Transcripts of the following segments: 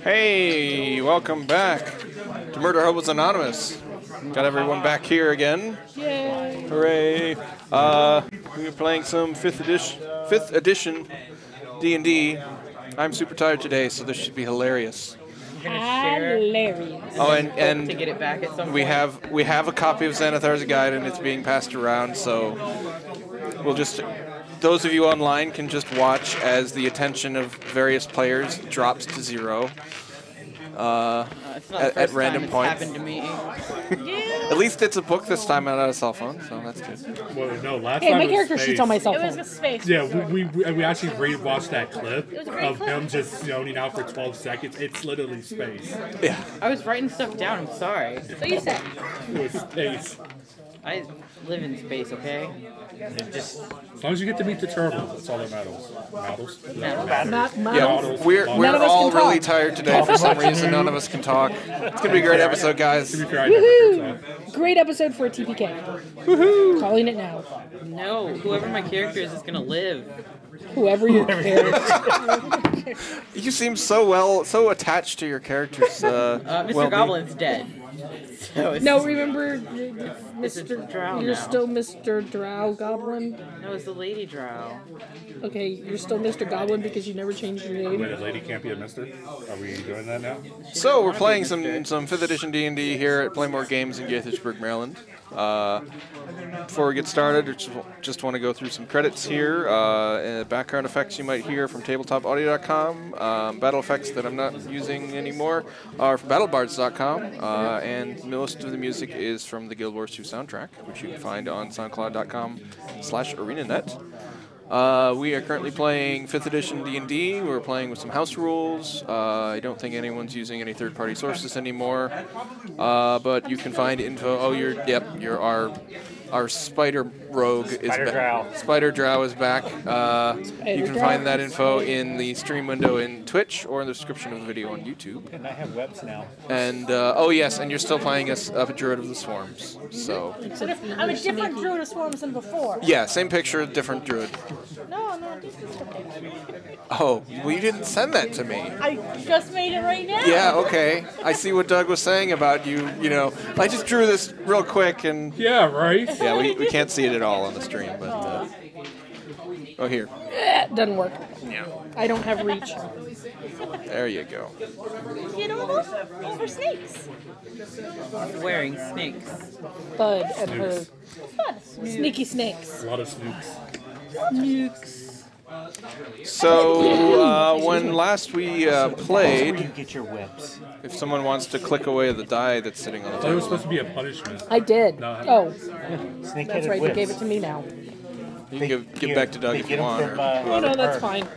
Hey, welcome back to Murderhobos Anonymous. Got everyone back here again. Yay! Hooray! We were playing some 5th edition D&D. I'm super tired today, so this should be hilarious. Hilarious. Oh, and to get it back at some we point. have a copy of Xanathar's Guide, and it's being passed around. So we'll just. Those of you online can just watch as the attention of various players drops to 0 at random points. Happened to me. At least it's a book this time, not a cell phone, so that's good. Well, no, last Hey, time my it was character space. sheet's on my cell It phone. was a space. Yeah, we actually rewatched that clip was a great of clip. him just zoning out for 12 seconds. It's literally space. Yeah. I was writing stuff down. I'm sorry. So you said. It was space. I live in space, okay? As long as you get to meet the turtles, that's all that matters. Models? Not mine. Yeah, we're None of us all can really talk. tired today for some reason. None of us can talk. It's gonna be a great episode, guys. To be fair, I never can talk. Great episode for a TPK. Woohoo! Calling it now. No, whoever my character is gonna live. Whoever your character. You seem so attached to your characters. Mr. well-being. Goblin's dead. So it's, No, remember, It's a Mr. drow You're now. still Mr. Drow Goblin. No, it's the lady drow. Okay, you're still Mr. Goblin because you never changed your Wait, name. a lady can't be a mister? Are we doing that now? So we're playing some 5th edition D&D here at Playmore Games in Gaithersburg, Maryland. Before we get started, I just want to go through some credits here. Background effects you might hear from tabletopaudio.com. Battle effects that I'm not using anymore are from battlebards.com. And most of the music is from the Guild Wars 2 soundtrack, which you can find on soundcloud.com/arenanet. We are currently playing 5th edition D&D. We're playing with some house rules. I don't think anyone's using any third-party sources anymore. But you can find info. Oh, you're our spider rogue is back. Spider Drow is back. You can find that info in the stream window in Twitch or in the description of the video on YouTube. And I have webs now. And oh yes, and you're still playing as a Druid of the Swarms. So I'm a different Druid of Swarms than before. yeah, same picture, different Druid. No, this is okay. Oh, well, you didn't send that to me. I just made it right now. Yeah, okay. I see what Doug was saying about you. You know, I just drew this real quick, and Yeah, right? yeah, we can't see it at all on the stream, but oh, here. Doesn't work. Yeah, I don't have reach. there you go. You know those are snakes. Wearing snakes. Thud at her. Fun. Sneaky snakes. A lot of snooks. Nukes. So when last we Where played, you get your webs? if someone wants to click away the die that's sitting on the I thought it was table, supposed to be a punishment. I did. No. Oh, Snake-headed that's right. You webs. gave it to me now. you can give back to Doug They if get you 'em want. from, or- Oh, no, that's fine.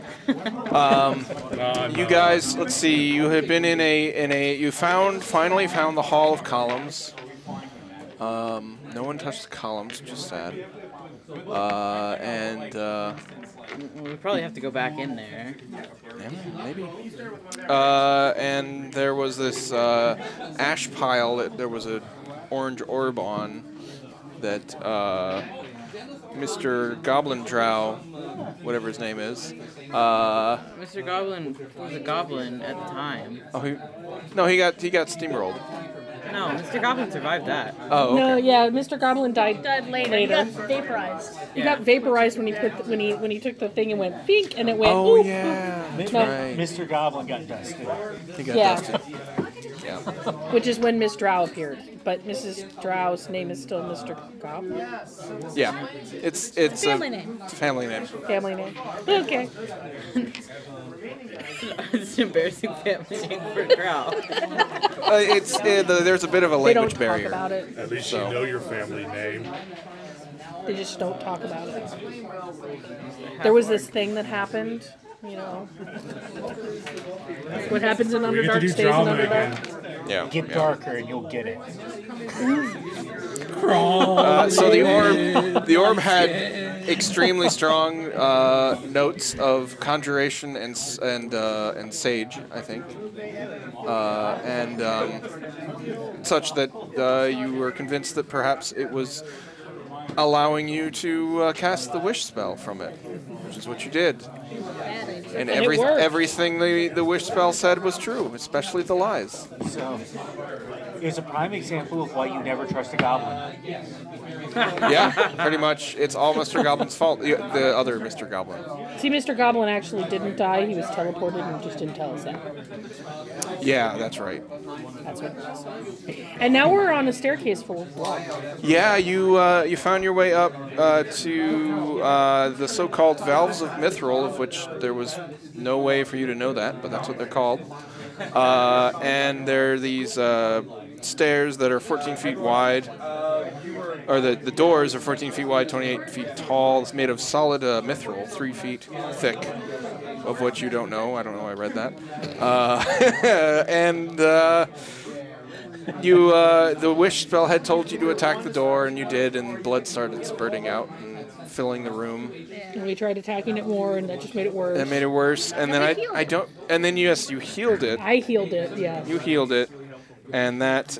You guys, let's see. You had been in a. You finally found the Hall of Columns. No one touched the columns, which is sad. We probably have to go back in there. Maybe. And there was this ash pile that there was an orange orb on that Mr. Goblin Drow, whatever his name is. Mr. Goblin was a goblin at the time. Oh, he got steamrolled. No, Mr. Goblin survived that. Oh, okay. No, yeah, Mr. Goblin died. Died later. He got vaporized. He got vaporized when he when he took the thing and went bink, and it went. Oh oop, yeah, oop. that's No. right. Mr. Goblin got dusted. He got Yeah. dusted. Yeah. Which is when Miss Drow appeared, but Mrs. Drow's name is still Mr. Goblin. Yeah. It's Family name. It's a family name. Family name. Okay. It's an embarrassing family name for a drow. There's a bit of a They don't language talk barrier. about it. At least So. you know your family name. They just don't talk about it. There was this thing that happened you know. What happens in We get to Underdark do stays in drama Underdark. again. Yeah. Get darker and you'll get it. So the orb had extremely strong notes of conjuration and sage, I think, and such that you were convinced that perhaps it was allowing you to cast the wish spell from it, which is what you did. And it worked. everything the wish spell said was true, especially the lies. So, it's a prime example of why you never trust a goblin. Yeah, pretty much. It's all Mr. Goblin's fault. The other Mr. Goblin. See, Mr. Goblin actually didn't die. He was teleported and just didn't tell us that. Yeah, that's right. That's what it was. And now we're on a staircase full of blood. Yeah, you found your way up to the so-called Valves of Mithril, of which there was no way for you to know that, but that's what they're called. And there are these stairs that are 14 feet wide, or the doors are 14 feet wide, 28 feet tall. It's made of solid mithril, 3 feet thick, of which you don't know. I don't know. I read that. And the wish spell had told you to attack the door, and you did, and blood started spurting out and filling the room. And we tried attacking it more, and that just made it worse. That made it worse. And then I don't. And then yes, you healed it. I healed it, yeah. You healed it, and that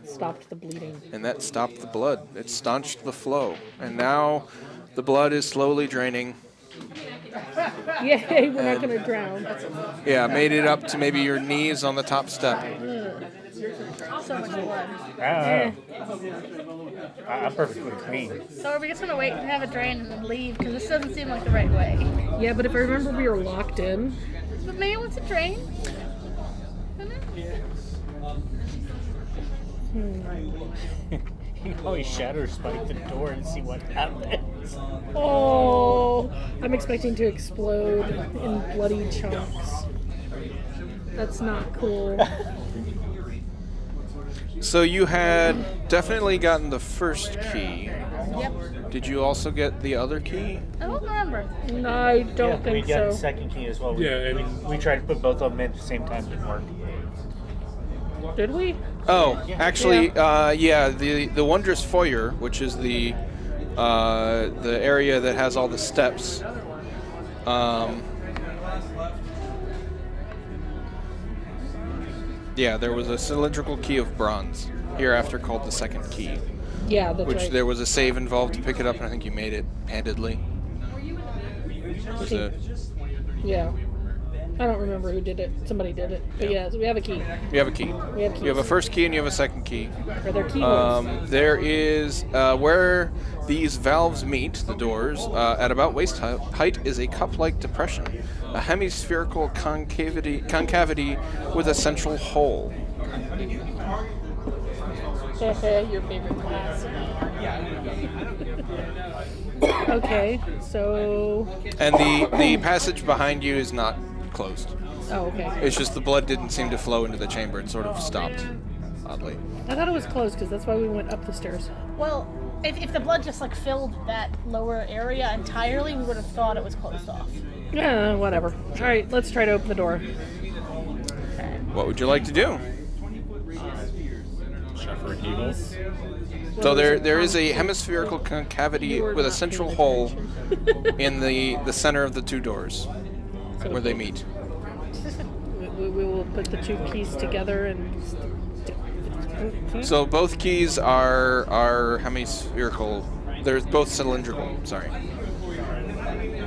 Stopped the bleeding. and that stopped the blood. It staunched the flow, and now the blood is slowly draining. Yay, we're not going to drown. Yeah, made it up to maybe your knees on the top step. So much blood. I don't know. I'm perfectly clean. So are we just gonna wait and have a drain and then leave? Because this doesn't seem like the right way. Yeah, but if I remember, we were locked in. But maybe wants a drain. You always shatter spike the door and see what happens. Oh, I'm expecting to explode in bloody chunks. That's not cool. So you had definitely gotten the first key. Yep. Did you also get the other key? I don't remember. No, I don't We think got so. the second key as well. Yeah, I mean, we tried to put both of them in at the same time, didn't work. Did we? Oh, actually, yeah. The wondrous foyer, which is the area that has all the steps. Yeah, there was a cylindrical key of bronze, hereafter called the second key, Yeah, that's which right. there was a save involved to pick it up, and I think you made it handedly. Was it? Yeah. I don't remember who did it. Somebody did it. But yeah, so we have a key. You have a key. We have keys. You have a first key and you have a second key. Are there keywords? There is where these valves meet, the doors, at about waist height is a cup-like depression, a hemispherical concavity with a central hole. Your favorite class. Okay, so... And the passage behind you is not closed. Oh, okay. It's just the blood didn't seem to flow into the chamber. It sort of stopped, oddly. I thought it was closed because that's why we went up the stairs. Well, if the blood just like filled that lower area entirely, we would have thought it was closed off. Yeah, whatever. All right, let's try to open the door. What would you like to do? Shepherd Eagle. So there is a hemispherical concavity with a central hole in the center of the two doors where they meet. We will put the two keys together and... So both keys are hemispherical. They're both cylindrical. Sorry.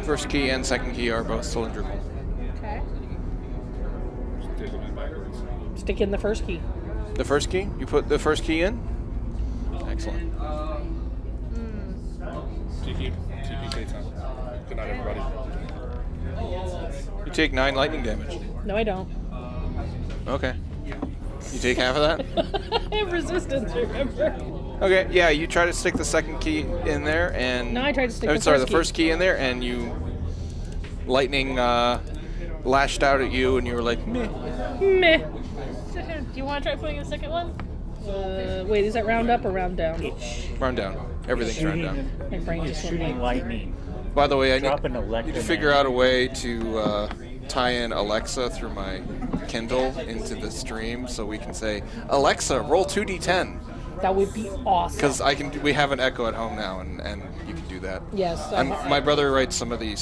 First key and second key are both cylindrical. Okay. Stick in the first key. The first key? You put the first key in? Excellent. TP time. Good night, everybody. You take 9 lightning damage. No, I don't. Okay. You take half of that? I have resistance, remember? Okay, yeah, you try to stick the second key in there and... No, I tried to stick the first key in there, and you... Lightning lashed out at you, and you were like, meh. Meh. Do you want to try putting in the second one? Wait, is that round up or round down? Round down. Everything's round down. My brain It's just went shooting like... lightning. By the way, I Drop an need Electra to figure out a way to tie in Alexa through my Kindle into the stream so we can say, Alexa, roll 2d10. That would be awesome. Because we have an Echo at home now, and you can do that. Yes. My brother writes some of the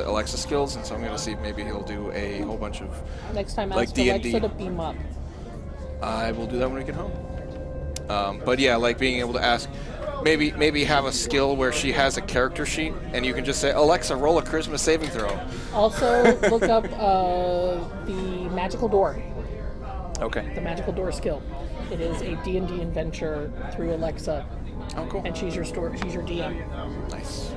Alexa skills, and so I'm going to see if maybe he'll do a whole bunch of Next time, like ask D&D. Alexa to beam up. I will do that when we get home. But yeah, like being able to ask, maybe have a skill where she has a character sheet, and you can just say, Alexa, roll a charisma saving throw. Also, look up the magical door. Okay. The magical door skill. It is a D&D adventure through Alexa, Oh, cool. and she's your DM. Nice.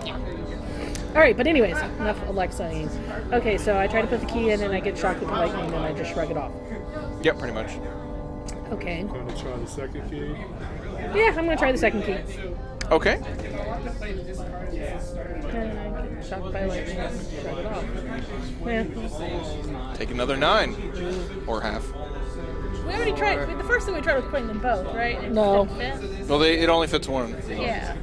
All right, but anyways, enough Alexa-ing. Okay, so I try to put the key in, and I get shocked with lightning, and I just shrug it off. Yep, pretty much. Okay. I'm going to try the second key. Yeah, I'm gonna try the second key. Okay. And I get shocked by lightning, and shrug it off. Yeah. Take another 9. Or half. We already tried. The first thing we tried was putting them both, right? It No. didn't fit. Well, it only fits one. Yeah.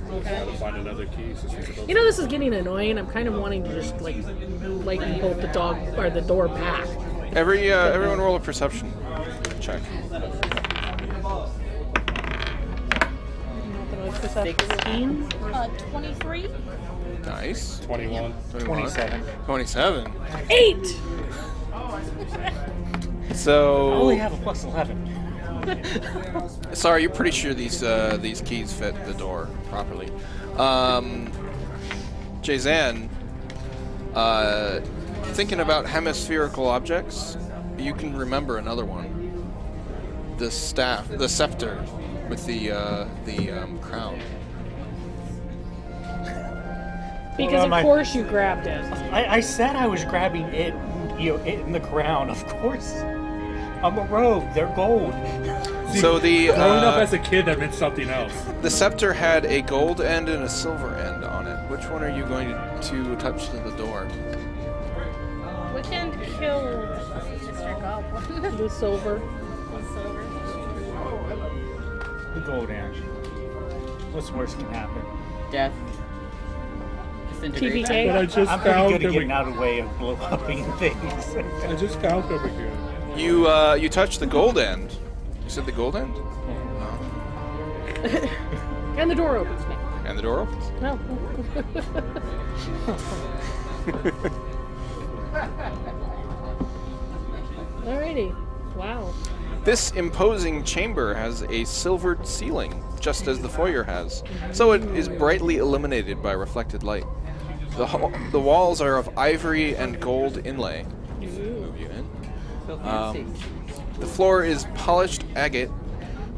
Try to find another key. So she's supposed You know, this is getting annoying. I'm kind of wanting to just like lightning bolt the door back. Everyone roll a perception check. Nothing like this after 16. 23. Nice. 21. 27. 27. 8. I So, only have a plus 11. sorry, you're pretty sure these keys fit the door properly. Jazan, thinking about hemispherical objects, you can remember another one. The scepter with the crown. Because of my- course you grabbed it. I said I was grabbing it, it in the crown, of course. I'm a rogue. They're gold. So Growing up as a kid, that meant something else. the scepter had a gold end and a silver end on it. Which one are you going to touch to the door? We can kill Mr. Goblin. The silver. The gold end. What's worse can happen? Death. Disintegrate. TBK. But I just I'm pretty found good at him. getting out of the way of blow upping things. I just found him again. You touch the gold end. You said the gold end? And the door opens now. And the door opens. No. Alrighty. Wow. This imposing chamber has a silvered ceiling, just as the foyer has, so it is brightly illuminated by reflected light. The walls are of ivory and gold inlay. Move you in. So fancy. The floor is polished agate.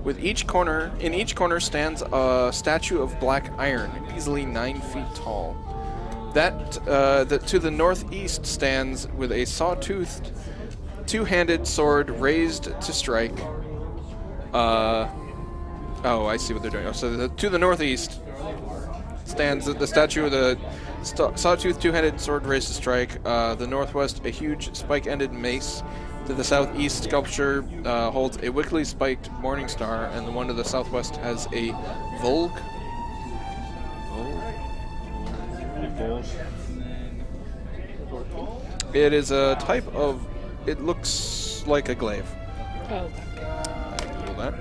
In each corner stands a statue of black iron, easily 9 feet tall. That to the northeast stands with a sawtoothed, two-handed sword raised to strike. Oh, I see what they're doing. Oh, so to the northeast stands the statue of the sawtoothed, two-handed sword raised to strike. The northwest, a huge spike-ended mace. To the southeast, sculpture holds a wickedly spiked morning star, and the one to the southwest has a Volg. It is a type of. It looks like a glaive. Oh. Feel that?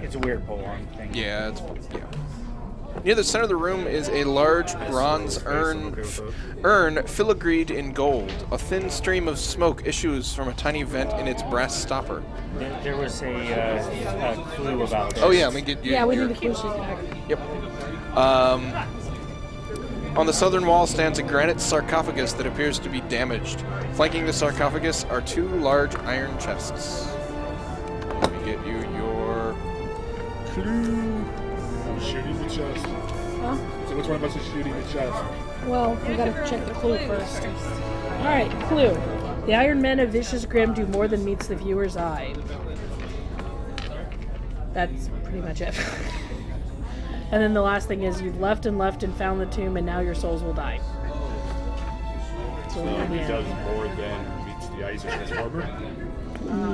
It's a weird pole-arm thing. Yeah, yeah. Near the center of the room is a large bronze urn filigreed in gold. A thin stream of smoke issues from a tiny vent in its brass stopper. There was a clue about this. Oh yeah, let me get you. Yeah, we your- need to push it back. Yep. On the southern wall stands a granite sarcophagus that appears to be damaged. Flanking the sarcophagus are 2 large iron chests. Let me get you your clue. I'm shooting the chest. Huh? So which one of us is shooting the chest? Well, we gotta check the clue first. Alright, clue. The Iron Men of Vicious Grim do more than meets the viewer's eye. That's pretty much it. And then the last thing is you've left and found the tomb, and now your souls will die. So he does more than meets the eyes of his armor.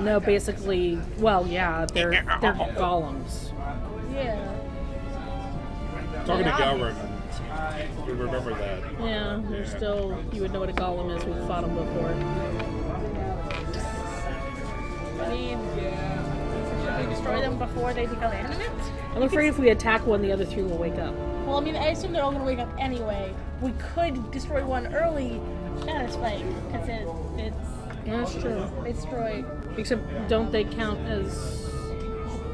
No, basically, well, yeah, they're golems. Yeah. Talking to Galra, You remember that. Yeah, there's still, you would know what a golem is. We've fought them before. I mean, should we destroy them before they become animate? I'm afraid if we attack one, the other three will wake up. Well, I mean, I assume they're all going to wake up anyway. We could destroy one early, satisfying, because it's That's true. they destroy. Except, don't they count as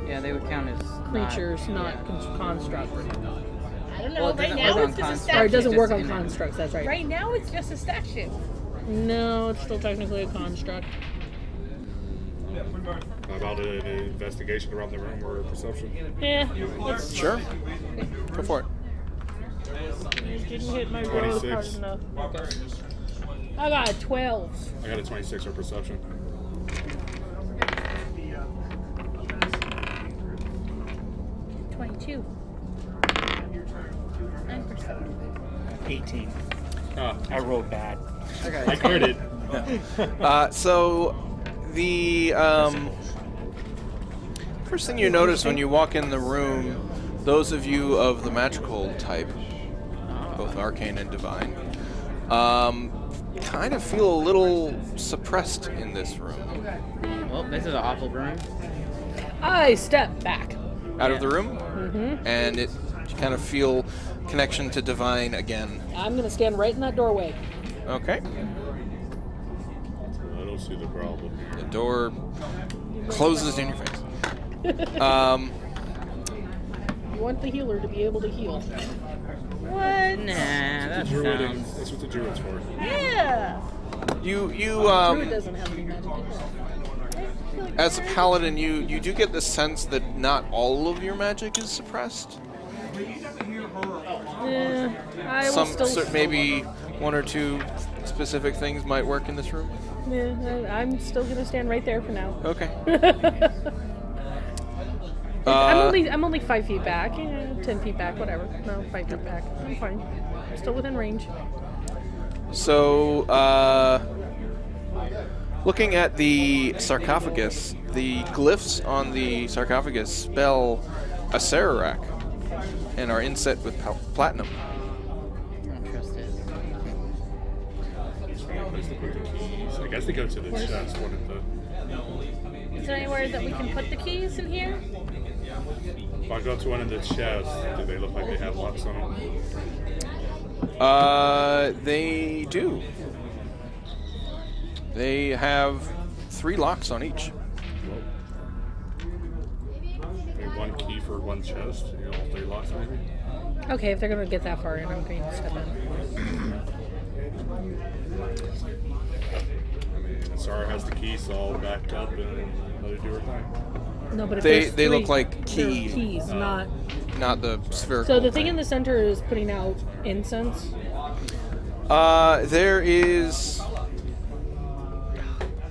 Yeah, they would count as creatures, not constructs? I don't know. Well, it right doesn't now work it's on just a constructs. Or statue. it doesn't Just work on in there. constructs, that's right. Right now it's just a statue. No, it's still technically a construct. How about an investigation around the room or a perception? Yeah, let's Sure. Go for it. didn't hit my roll hard 26. enough. I got a 12. I got a 26 or perception. 22. 9%. 18. Ah, I rolled bad. I cleared it. So the first thing you notice when you walk in the room, those of you of the magical type, both arcane and divine, kind of feel a little suppressed in this room. Well, this is an awful room. I step back. Out of the room, and you kind of feel connection to divine again. I'm going to stand right in that doorway. Okay. I don't see the problem The here. door closes in your face. You want the healer to be able to heal. What? Nah, that Druiding. sounds. That's what the druid's for. Yeah. You Druid doesn't have any magic. as a paladin, you do get the sense that not all of your magic is suppressed. Yeah, I will still. Maybe one or two specific things might work in this room. Yeah, I'm still gonna stand right there for now. Okay. I'm only 5 feet back, 10 feet back, whatever. No, 5 feet back. I'm fine. I'm still within range. So, looking at the sarcophagus, the glyphs on the sarcophagus spell Acererak and are inset with platinum. I don't trust it. Place to put the keys. I guess they go to the chest, wouldn't they? Is there anywhere that we can put the keys in here? If I go to one of the chests, do they look like they have locks on them? They do. They have 3 locks on each. Maybe one key for one chest, all 3 locks maybe? Okay, if they're gonna get that far in, I'm going to step in. I mean, Sarah has the key, so I'll back up and let her do her thing. No, but if They there's look three, like they're key. keys, not. Not the spherical. So the thing in the center is putting out incense. There is,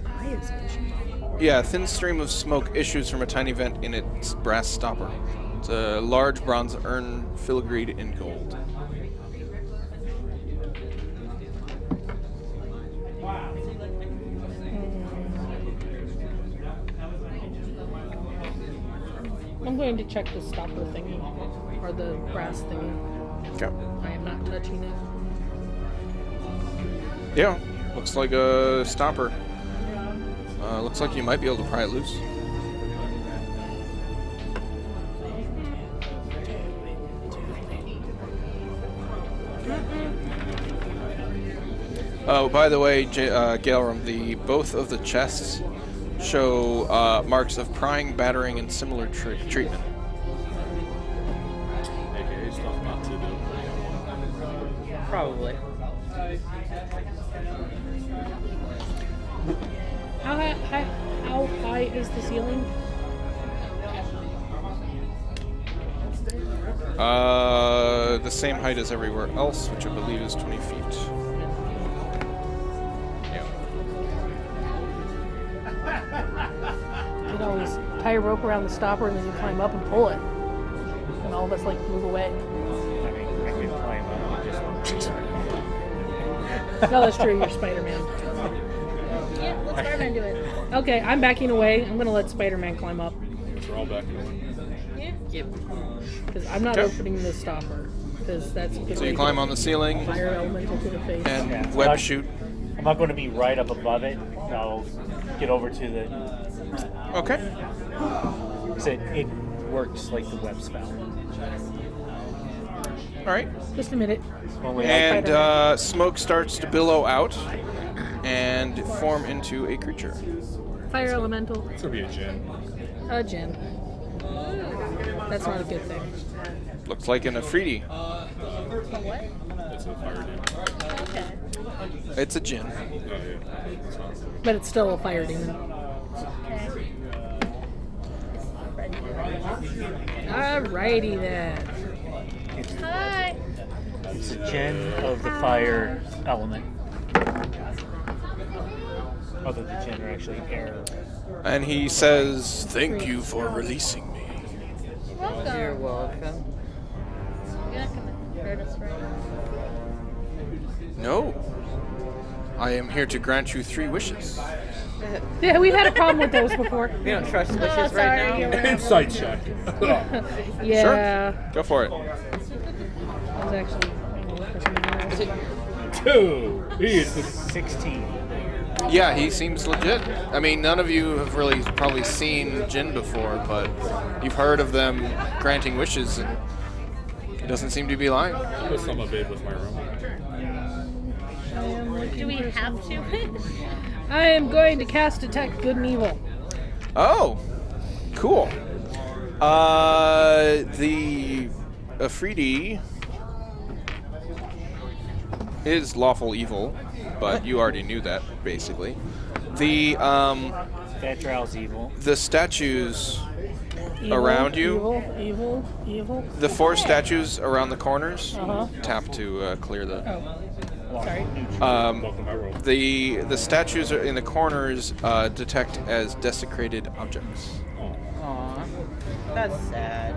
Eye is itchy. a thin stream of smoke issues from a tiny vent in its brass stopper. It's a large bronze urn filigreed in gold. I'm going to check the stopper thingy, or the brass thingy. Okay. I am not touching it. Yeah, looks like a stopper. Looks like you might be able to pry it loose. Oh, by the way, Gaelram, both of the chests show marks of prying, battering, and similar treatment. AKA stuff not to do. Probably. How high is the ceiling? The same height as everywhere else, which I believe is 20 feet. Yeah. You could always tie a rope around the stopper and then you climb up and pull it. And all of us like move away. I can climb up and just. No, that's true, you're Spider-Man. Yeah, let Spider-Man do it. Okay, I'm backing away. I'm gonna let Spider-Man climb up. We're all back in. Yep. Because I'm not Okay. opening the stopper. Because that's a good So way you to climb on the ceiling fire elemental to the face. and Yeah. web shoot. I'm not going to be right up above it. I'll get over to the. Okay. So it works like the web spell. All right. Just a minute. Only And smoke starts to billow out and form into a creature. Fire elemental. It's gonna be a gin. A gin. That's not a good thing. Looks like an Afridi. What? It's a fire demon. Okay. It's a djinn. Oh yeah. It's not. But it's still a fire demon. Okay. Alrighty then. Hi. It's a gen of the fire element. Other than gen are actually air. And he says, "Thank you for releasing me." Welcome. You're welcome. You're not gonna hurt us, right? No. I am here to grant you 3 wishes. Yeah, we've had a problem with those before. We don't trust wishes Oh, sorry. right You're now. right. Insight check. Yeah. Go for it. That was actually. for something else. 2. He is the 16. Yeah, he seems legit. I mean, none of you have really probably seen Jinn before, but you've heard of them granting wishes, and he doesn't seem to be lying. put some of it with my room. Do we have to? I am going to cast Detect Good and Evil. Oh, cool. The Afridi is lawful evil, but you already knew that, basically. That drow's evil. The statues Evil, around you, Evil. the 4 statues around the corners, Uh-huh. tap to clear the. Oh, sorry. Welcome to my room. The statues in the corners detect as desecrated objects. Aw, that's sad.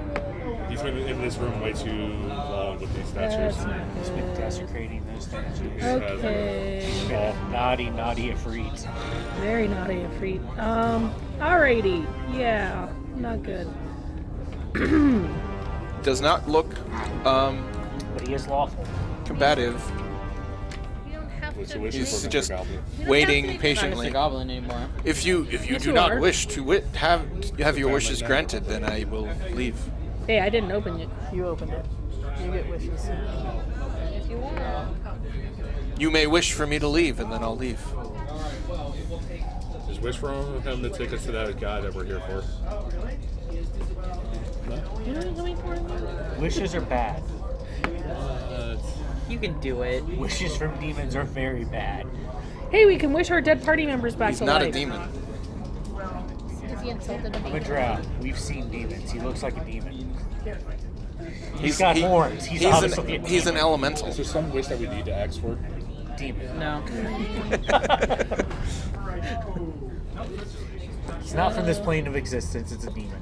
He's been in this room way too long with these statues. That's not He's been desecrating those statues. Okay. Oh, naughty Ifrit. Very naughty and free. Alrighty. Yeah. Not good. Does not look But he is lawful. combative. You don't have What's to. your wishes He's for Mr. just Goblin? waiting Not Mr. patiently. Goblin anymore. If you Yes, do you not are. wish to have your wishes granted, then I will leave. Hey, I didn't open it. You opened it. You get wishes. If you want. You may wish for me to leave, and then I'll leave. Just wish for him to take us to that guy that we're here for. You know what I'm coming for? Wishes are bad. You can do it. Wishes from demons are very bad. Hey, we can wish our dead party members back He's to not life. a demon. Because he insulted I'm a me. drow. We've seen demons. He looks like a demon. He's got horns. He's obviously a he's an demon. elemental. Is there some wish that we need to ask for? Demon. No. It's not from this plane of existence. It's a demon.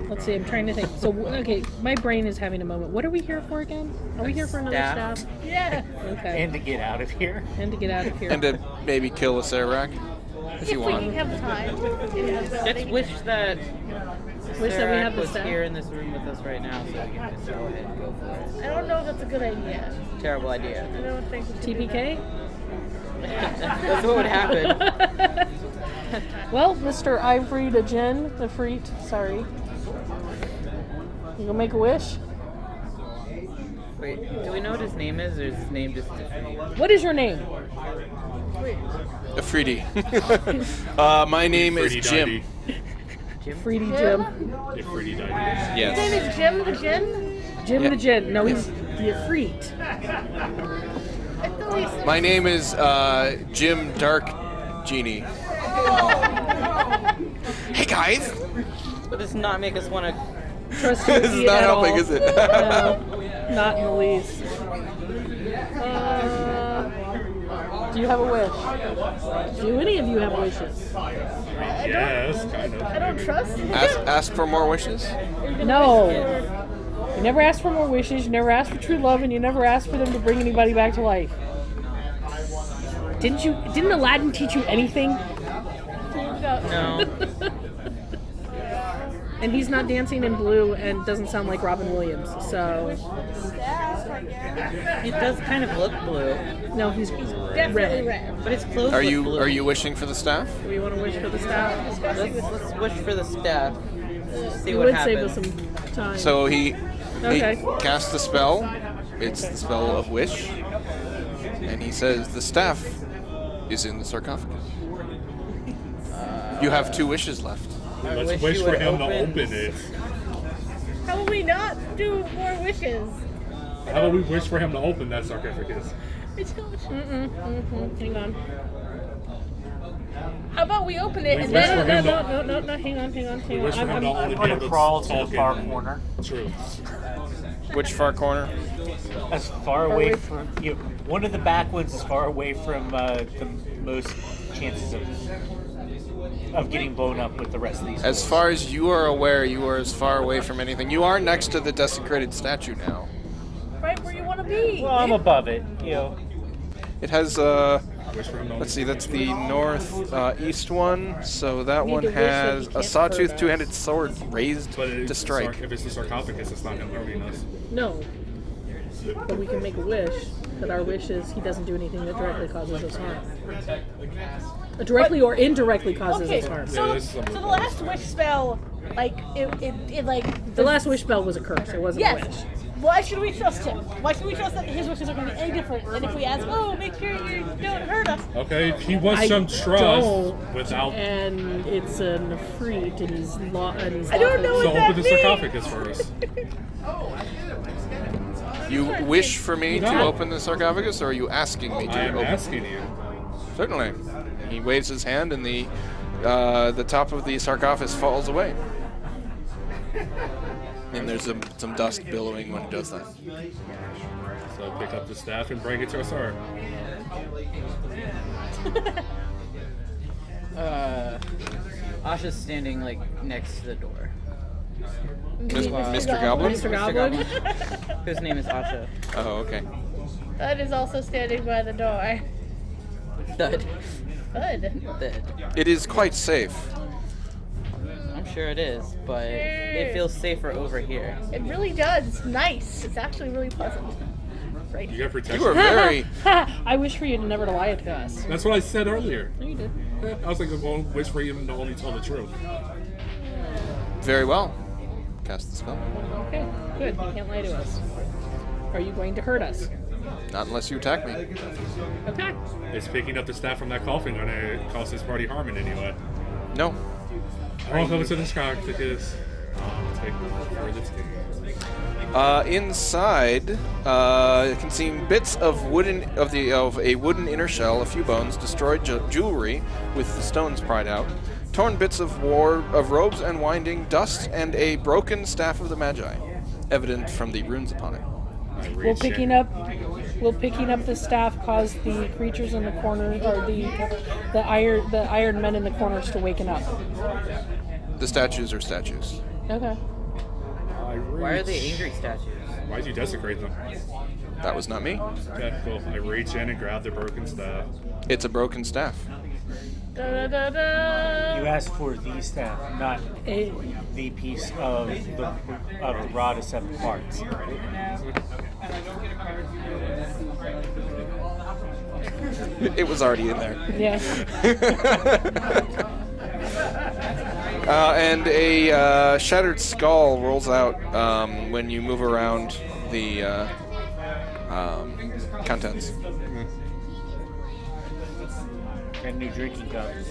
Let's see, I'm trying to think. So, okay, my brain is having a moment. What are we here for again? Are we here for another Staff. staff? Yeah. Okay. And to get out of here. And to get out of here. And to maybe kill a Serac, if If you we want. have time. Let's wish that Wish that we Sarah had the was staff. here in this room with us right now, so we can just go ahead and go for I don't know if that's a good idea. it. Terrible idea. I don't think we should do TPK? That's what would happen. Well, Mr. Ivory to Jen, the Freet, sorry. You gonna make a wish? Wait, do we know what his name is, or is his name just What is your name? Afridi. My name is Jim. Freety Jim. Ifriti died. His name Yes. is Jim the Gin? Jim Yeah. the Jen. No, he's the Freet. I thought he said My name is Jim Dark Genie. Hey guys! But does not make us want to. Trust you This is not at helping, all. is it? No, not in the least. Do you have a wish? Do any of you have wishes? Yes, kind of. I don't trust him. Ask for more wishes? No. You never ask for more wishes, you never ask for true love, and you never ask for them to bring anybody back to life. Didn't Aladdin teach you anything? No. And he's not dancing in blue and doesn't sound like Robin Williams. So He does kind of look blue, no, he's Definitely red. but his clothes Are look you blue. are you wishing for the staff? Do we want to wish for the staff? Let's wish for the staff. See It what would happens. save us some time. So he Okay. casts the spell. It's the spell of wish, and he says the staff is in the sarcophagus. You have 2 wishes left. Let's wish wish you for would him to open- open it. How will we not do more wishes? How about we wish for him to open that sarcophagus? Hang on. How about we open it and wish then for him to- No, hang on. We wish for him to I'm only be gonna able crawl to to talk the far in. corner, True. Which far corner? as far away away from you. One of the back ones is far away from the most chances of getting blown up with the rest of these. As far as you are aware, you are as far away from anything. You are next to the desecrated statue now. right where you want to be. Well, I'm above it. You know, It has Wish for him to let's see, open that's the north east one. So that Need one to wish that has he a can't sawtooth hurt two-handed sword raised But to strike. if it's the sarcophagus, it's not him hurting us. No. But we can make a wish that our wish is he doesn't do anything that directly causes us harm. Directly or indirectly causes Okay, us harm. so, Yeah, this is so a- the last wish spell, like, it like... The last wish spell was a curse. It wasn't a wish. Yes. Why should we trust him? Why should we trust that his wishes are going to be any different than if we ask, oh, make sure you don't hurt us? Okay, he wants I some trust don't, without. and it's an afreet, and he's I don't know So what that open the means. sarcophagus first. You wish for me to No. open the sarcophagus, or are you asking me to I am open? asking you. Certainly. He waves his hand, and the top of the sarcophagus falls away. And there's some dust billowing when it does that. So pick up the staff and bring it to us, sir. Asha's standing like next to the door. Mr. Goblin? Mr. Goblin? Whose name is Asha? Oh, okay. That is also standing by the door. Thud. Good. Thud. It is quite safe. I'm sure it is, but it feels safer over here. It really does. It's nice. It's actually really pleasant. Right. You got protection. You are very. I wish for you to never to lie to us. That's what I said earlier. No, you did. I was like, well, wish for him to only tell the truth. Very well. Cast the spell. Okay, good. You can't lie to us. Are you going to hurt us? Not unless you attack me. Okay. Is picking up the staff from that coffin going to cause this party harm in any way? No. I won't go into this sarcophagus. Take further take. Inside, you can see bits of a wooden inner shell, a few bones, destroyed jewelry with the stones pried out, torn bits of robes and winding, dust, and a broken staff of the Magi, evident from the runes upon it. I Will reach picking in. up the staff cause the creatures in the corner, or the iron men in the corners to waken up? The statues are statues. Okay. Why are they angry statues? Why'd you desecrate them? That was not me. Okay, cool. I reach in and grab the broken staff. It's a broken staff. Da, da, da. you asked for the staff, not the piece of the rod of 7 parts. It was already in there. Yeah. And a shattered skull rolls out when you move around the contents. And new drinking cups.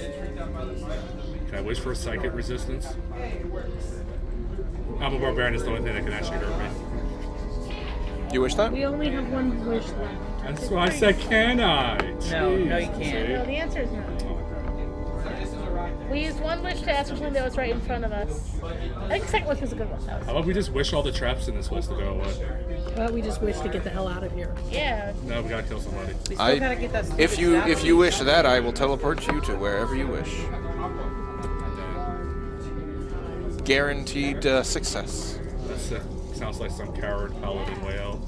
Can I wish for psychic resistance? I'm a barbarian. It's the only thing that can actually hurt me. You wish that? We only have one wish left. That's why I said, can I? No, no, you Jeez, can't. No, see? the answer is no. We used one wish to ask for something that was right in front of us. I think the second wish was a good one. How about we just wish all the traps in this place to go away? Well, we just wish to get the hell out of here. Yeah. No, we gotta kill somebody. We still gotta get that If stupid you statue. wish that, I will teleport you to wherever you wish. Guaranteed success. That sounds like some coward paladin way out.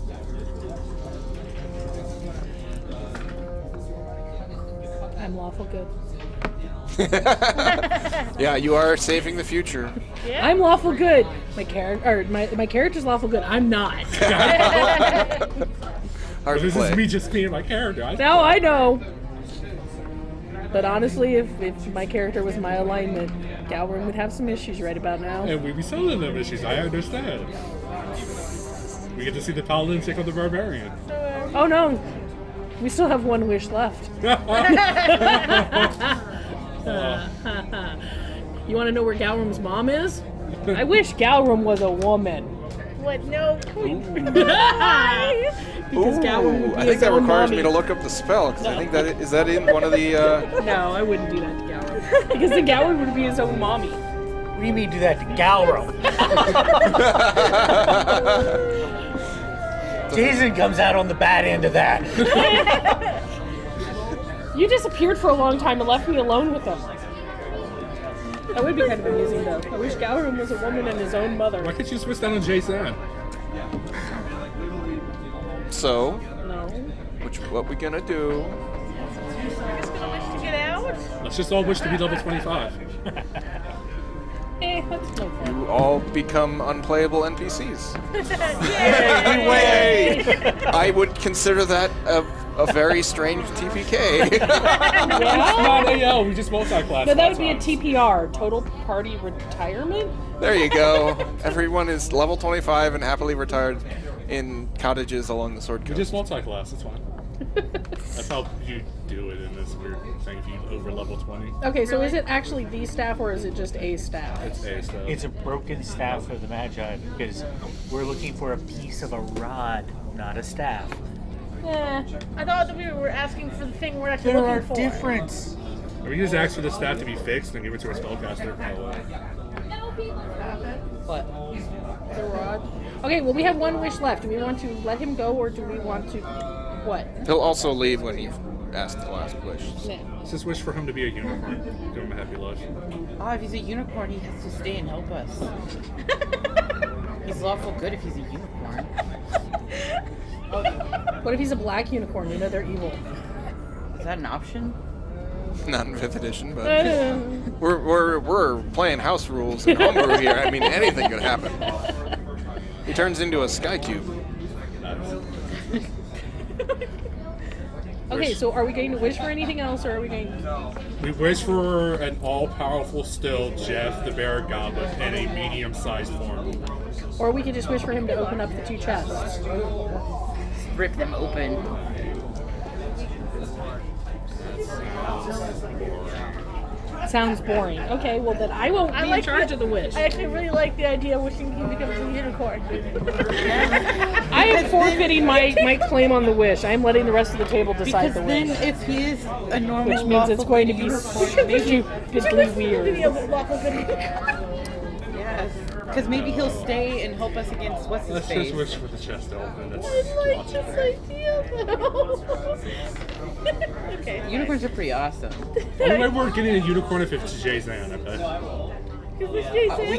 I'm lawful good. Yeah, you are saving the future. Yeah. I'm lawful good. My character's lawful good. I'm not. Hard to This play. is me just being my character. Now I know. But honestly, if my character was my alignment, Galrum would have some issues right about now. And we'd be selling them issues. I understand. We get to see the paladin take on the barbarian. Oh no, we still have one wish left. You want to know where Galrum's mom is? I wish Galrum was a woman. What? No. Because Galrum would be I think his that own requires mommy. me to look up the spell, because I think that is that in one of the. No, I wouldn't do that to Galrum. Because then Galrum would be his own mommy. What do you mean do that to Galro? Jason comes out on the bad end of that. You disappeared for a long time and left me alone with them. That would be kind of amusing, though. I wish Galrum was a woman and his own mother. Why can't you switch down on Jason? So, No. what we gonna do? Just gonna wish to get out. Let's just all wish to be level 25. That's no fun. You all become unplayable NPCs. Yay! I would consider that a very strange TPK. Yeah? We just multi-class. No, that would be a TPR, Total Party Retirement? There you go. Everyone is level 25 and happily retired in cottages along the Sword We Coast. just multi-class, it's fine. That's how you do it in this weird thing if you over level 20. Okay, so is it actually the staff or is it just a staff? It's A stuff. It's a broken staff of the Magi because we're looking for a piece of a rod, not a staff. I thought that we were asking for the thing we're actually There looking are for. difference. Or you just ask for the staff to be fixed and give it to a spellcaster. What? The rod? Okay, well, we have one wish left. Do we want to let him go or do we want to. What? He'll also leave when you've asked the last wish. Yeah. Let's just wish for him to be a unicorn. Give him a happy life. Oh, if he's a unicorn, he has to stay and help us. He's lawful good if he's a unicorn. What if he's a black unicorn? We know they're evil. Is that an option? Not in 5th edition, but we're playing house rules and homebrew here. I mean, anything could happen. He turns into a sky cube. Okay, so are we going to wish for anything else or are we going to. We wish for an all-powerful still Jeff the Bear Goblin in a medium-sized form. Or we could just wish for him to open up the 2 chests. Rip them open. Sounds boring. Okay, well then I won't be in charge of the wish. I actually really like the idea of wishing he becomes a unicorn. I am forfeiting my claim on the wish. I am letting the rest of the table decide Because the then, wish. if he is a normal, Which means it's lawful going to good be unicorn, stupidly weird. yes, because maybe he'll stay and help us against what's his Let's face. just wish for the chest to open. That's I like too this much. idea though. Okay. Unicorns are pretty awesome. Only way we're getting a unicorn if it's Jay-Zan, okay? We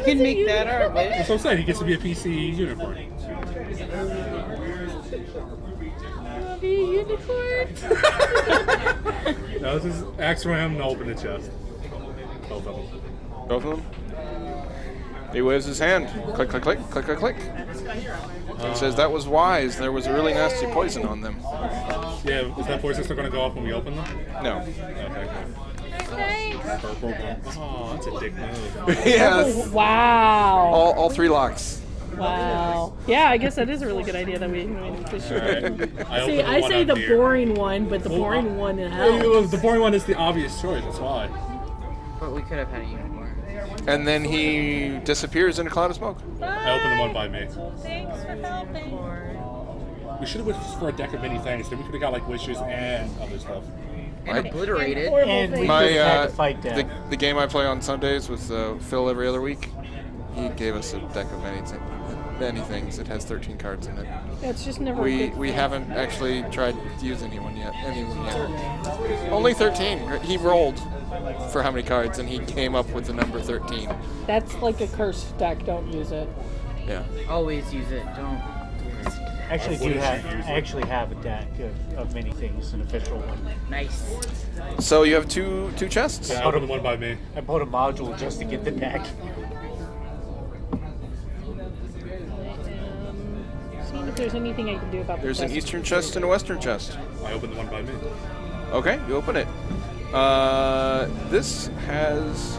can make that our wish. That's what I'm saying. He gets to be a PC unicorn. Be a unicorn. No, this is axe ram and open the chest. Both of them. Both of them? He waves his hand. Click, click, click, click, click, click. And says that was wise. There was a really nasty poison on them. Yeah, is that poison still going to go off when we open them? No. Okay. Thanks. Purple. Oh, that's a dick move. Yes. Wow. All 3 locks. Wow. Yeah, I guess that is a really good idea that we should. See, I say the boring one, but the boring one in hell. The boring one is the obvious choice. That's why. But we could have had a unicorn. And then he disappears in a cloud of smoke. I opened the one by me. Thanks for helping. We should have wished for a deck of many things. Then we could have got like wishes and other stuff. And obliterated. And we My could have had to fight them. the game I play on Sundays with Phil every other week, he gave us a deck of many things. It has 13 cards in it. That's just never. We haven't actually tried to use anyone yet. Only 13. He rolled for how many cards, and he came up with the number 13. That's like a cursed deck. Don't use it. Yeah. Always use it. Don't listen to that. Actually, What did you use? I actually have a deck of many things, an official one. Nice. So you have two chests? Yeah, open the one by me. I bought a module just to get the deck. Seeing if there's anything I can do about There's the an eastern chest and a western chest. I opened the one by me. Okay, you open it. This has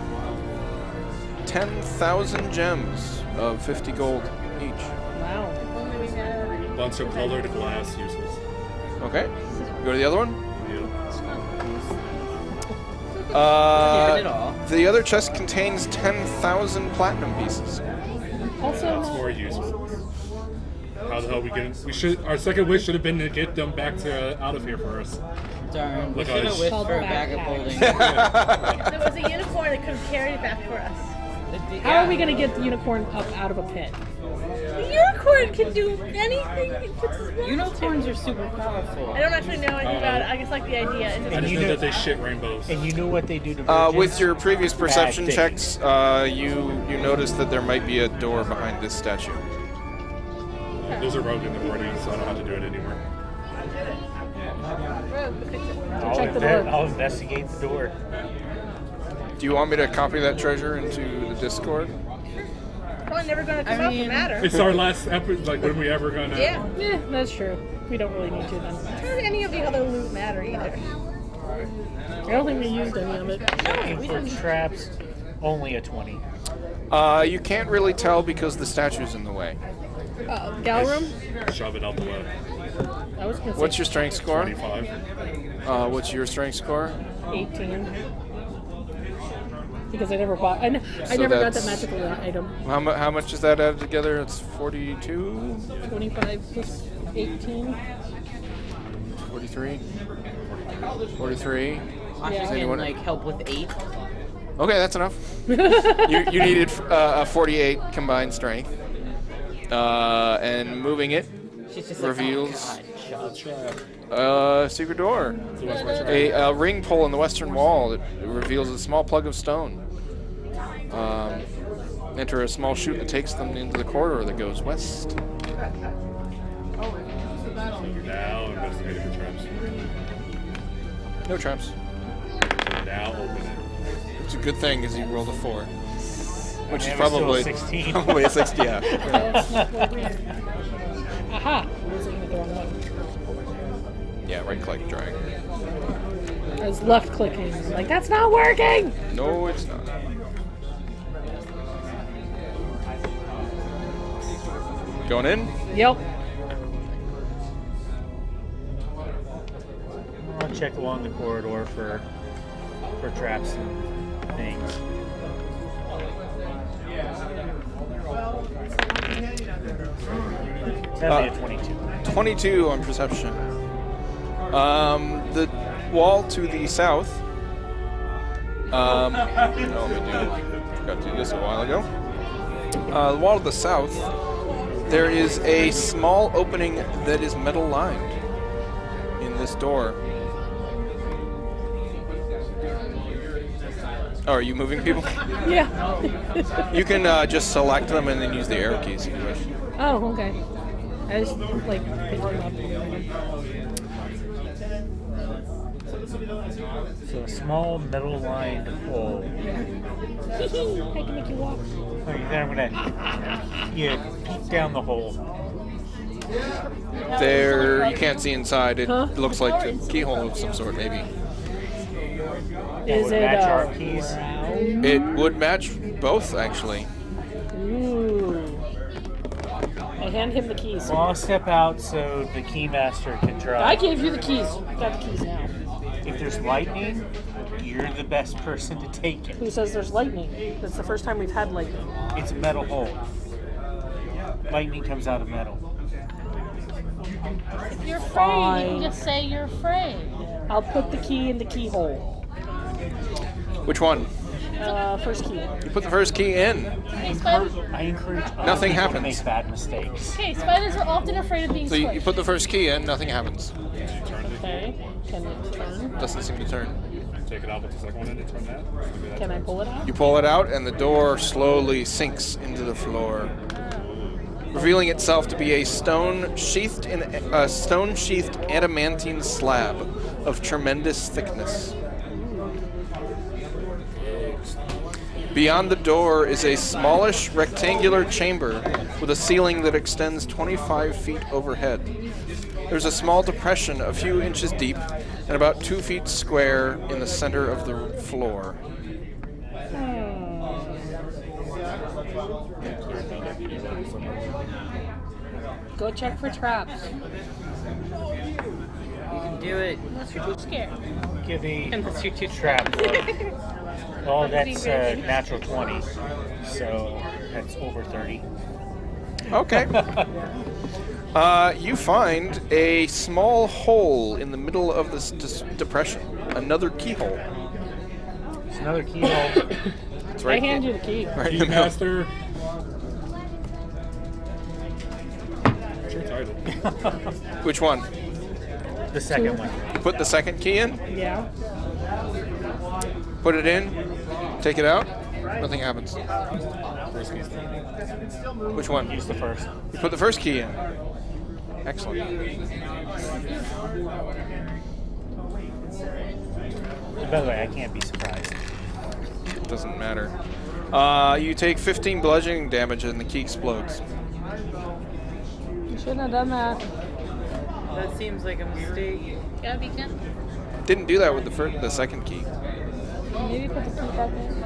10,000 gems of 50 gold each. Wow. Only we have. A bunch of colored glass useless. Okay, go to the other one. Yeah. Give it all. The other chest contains 10,000 platinum pieces. Also, It's more useful. How the hell we get? We should. Our second wish should have been to get them back to out of here first. Darn, we Look, should have I- wished Called for a bag of backpack. holding. There was a unicorn that could have carried it back for us. how are we going to get the unicorn up out of a pit? The unicorn can do anything it puts his mind to. Unicorns are super powerful. I don't actually know anything about it. I just like the idea. It's I just just you know know- that they shit rainbows. And you know what they do to virgins? With your previous perception Bad checks, things. you noticed that there might be a door behind this statue. Those are rogue in the party, so I don't have to do it anymore. rogue to fix it. Check the door. I'll investigate the door. Do you want me to copy that treasure into the Discord? Probably never going to come I up mean- the matter. It's our last episode. Like, when are we ever gonna? Yeah. Yeah, that's true. We don't really need to then. How does any of the other loot matter either? I don't think we used any of it. And for traps, only a 20. You can't really tell because the statue's in the way. Galroom? Shove it out the way. I was going to say What's your strength score? 25. What's your strength score? 18. Because I never bought. I So never got that that's- magical item. How much is that added together? It's 42? 25 plus 18. 43? 43? I Yeah. can anyone- like help with 8. Okay, that's enough. you needed a 48 combined strength. And moving it She's just reveals like, oh, God, shut up. a secret door. A ring pull in the western wall that reveals a small plug of stone. Enter a small chute that takes them into the corridor that goes west. Now investigate the traps. No traps. Now open it. It's a good thing because he rolled a 4. Which is And it was still a probably 16. probably a 60, yeah. Aha! I was looking at the wrong one. Yeah, right click, drag. I was left clicking. I'm like, that's not working! No, it's not. Going in? Yep. I'll check along the corridor for traps and things. That'd be a 22. 22 on perception. The wall to the south. No, let me forgot to do this a while ago. The wall to the south, there is a small opening that is metal lined in this door. Oh, are you moving people? Yeah. You can just select them and then use the arrow keys if you wish. Oh, okay. I just, like, picked them up. So a small metal-lined hole. I can make you walk. Okay, then I'm gonna peek down the hole. There, you can't see inside. It Huh? looks like a keyhole of some sort, maybe. Is would it, match our keys. round? It would match both, actually. Ooh. I hand him the keys. Well, I'll step out so the keymaster can try. I gave you the keys. You got the keys now. If there's lightning, you're the best person to take it. Who says there's lightning? That's the first time we've had lightning. It's a metal hole. Lightning comes out of metal. If you're afraid, Fine. you can just say you're afraid. I'll put the key in the keyhole. Which one? First key. You put the first key in. Okay, spiders, I encourage other Nothing people to happens. make bad mistakes. okay, spiders are often afraid of being So you squished. put the first key in, nothing happens. Okay. Can it turn? Doesn't seem to turn. Take it out with the second one in and turn that. Maybe that Can I pull it out? You pull it out, and the door slowly sinks into the floor. revealing itself to be a stone-sheathed adamantine slab of tremendous thickness. Beyond the door is a smallish rectangular chamber with a ceiling that extends 25 feet overhead. There's a small depression a few inches deep and about 2 feet square in the center of the floor. Go check for traps. You can do it. Unless you're too scared. Give the Unless you're too trap. Oh, that's natural 20. So that's over 30. Okay. You find a small hole in the middle of this depression. Another keyhole. It's another keyhole. It's right I hand you the key. right in the middle. Master. What's your title? Which one? The second one. Put the second key in. Yeah. Put it in. Take it out. Nothing happens. First case. Which one? Use the first. You put the first key in. Excellent. And by the way, I can't be surprised. Doesn't matter. You take 15 bludgeoning damage and the key explodes. You shouldn't have done that. That seems like a mistake. Gotta be good. Didn't do that with the second key. Maybe put the key back in.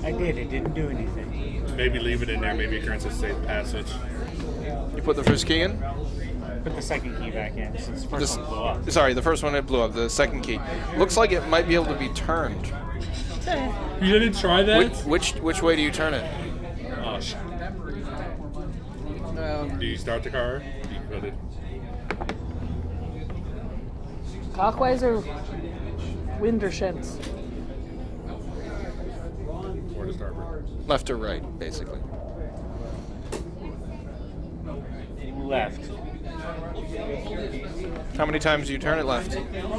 I did. It didn't do anything. Maybe leave it in there. Maybe it grants a safe passage. You put the first key in? Put the second key back in since the first one blew up. Sorry, the first one it blew up. The second key. Looks like it might be able to be turned. You didn't try that? Which way do you turn it? Oh, shit. Do you start the car? Do you put it? Clockwise or wind or shins? Or to starboard? Left or right, basically. Left. How many times do you turn it left? Until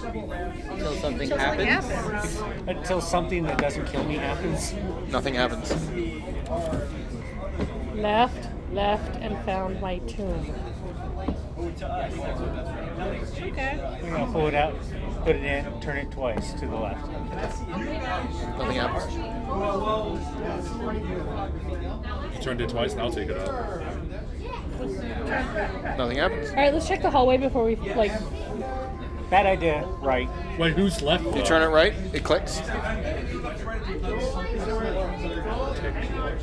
something Until something happens. happens. Until something that doesn't kill me happens. Nothing happens. Left, and found my tomb. Okay. We're gonna pull it out, put it in, turn it twice to the left. Nothing happens. You turned it twice, and I'll take it out. Nothing happens. All right, let's check the hallway before we like. Bad idea. Right. Wait, who's left? You turn it right, it clicks.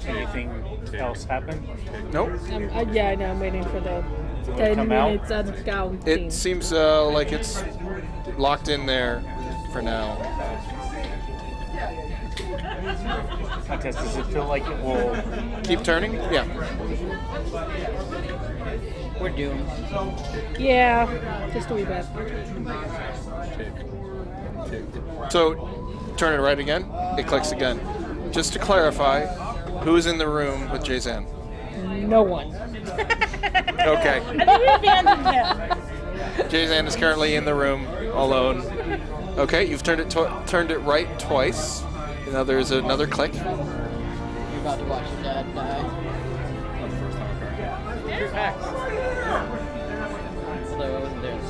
Anything else happen? Nope. Yeah, I know. I'm waiting for the it 10 come out? minutes uncounting. It seems like it's locked in there for now. Contest, does it feel like it will? Keep turning? Yeah. We're doomed. Yeah, just a wee bit. So, turn it right again. It clicks again. Just to clarify, who's in the room with Jayzan? No one. Okay. I think we abandoned him. Jayzan is currently in the room alone. Okay, you've turned it right twice. Now there's another click. You're about to watch your dad die. True facts. Although I wasn't there.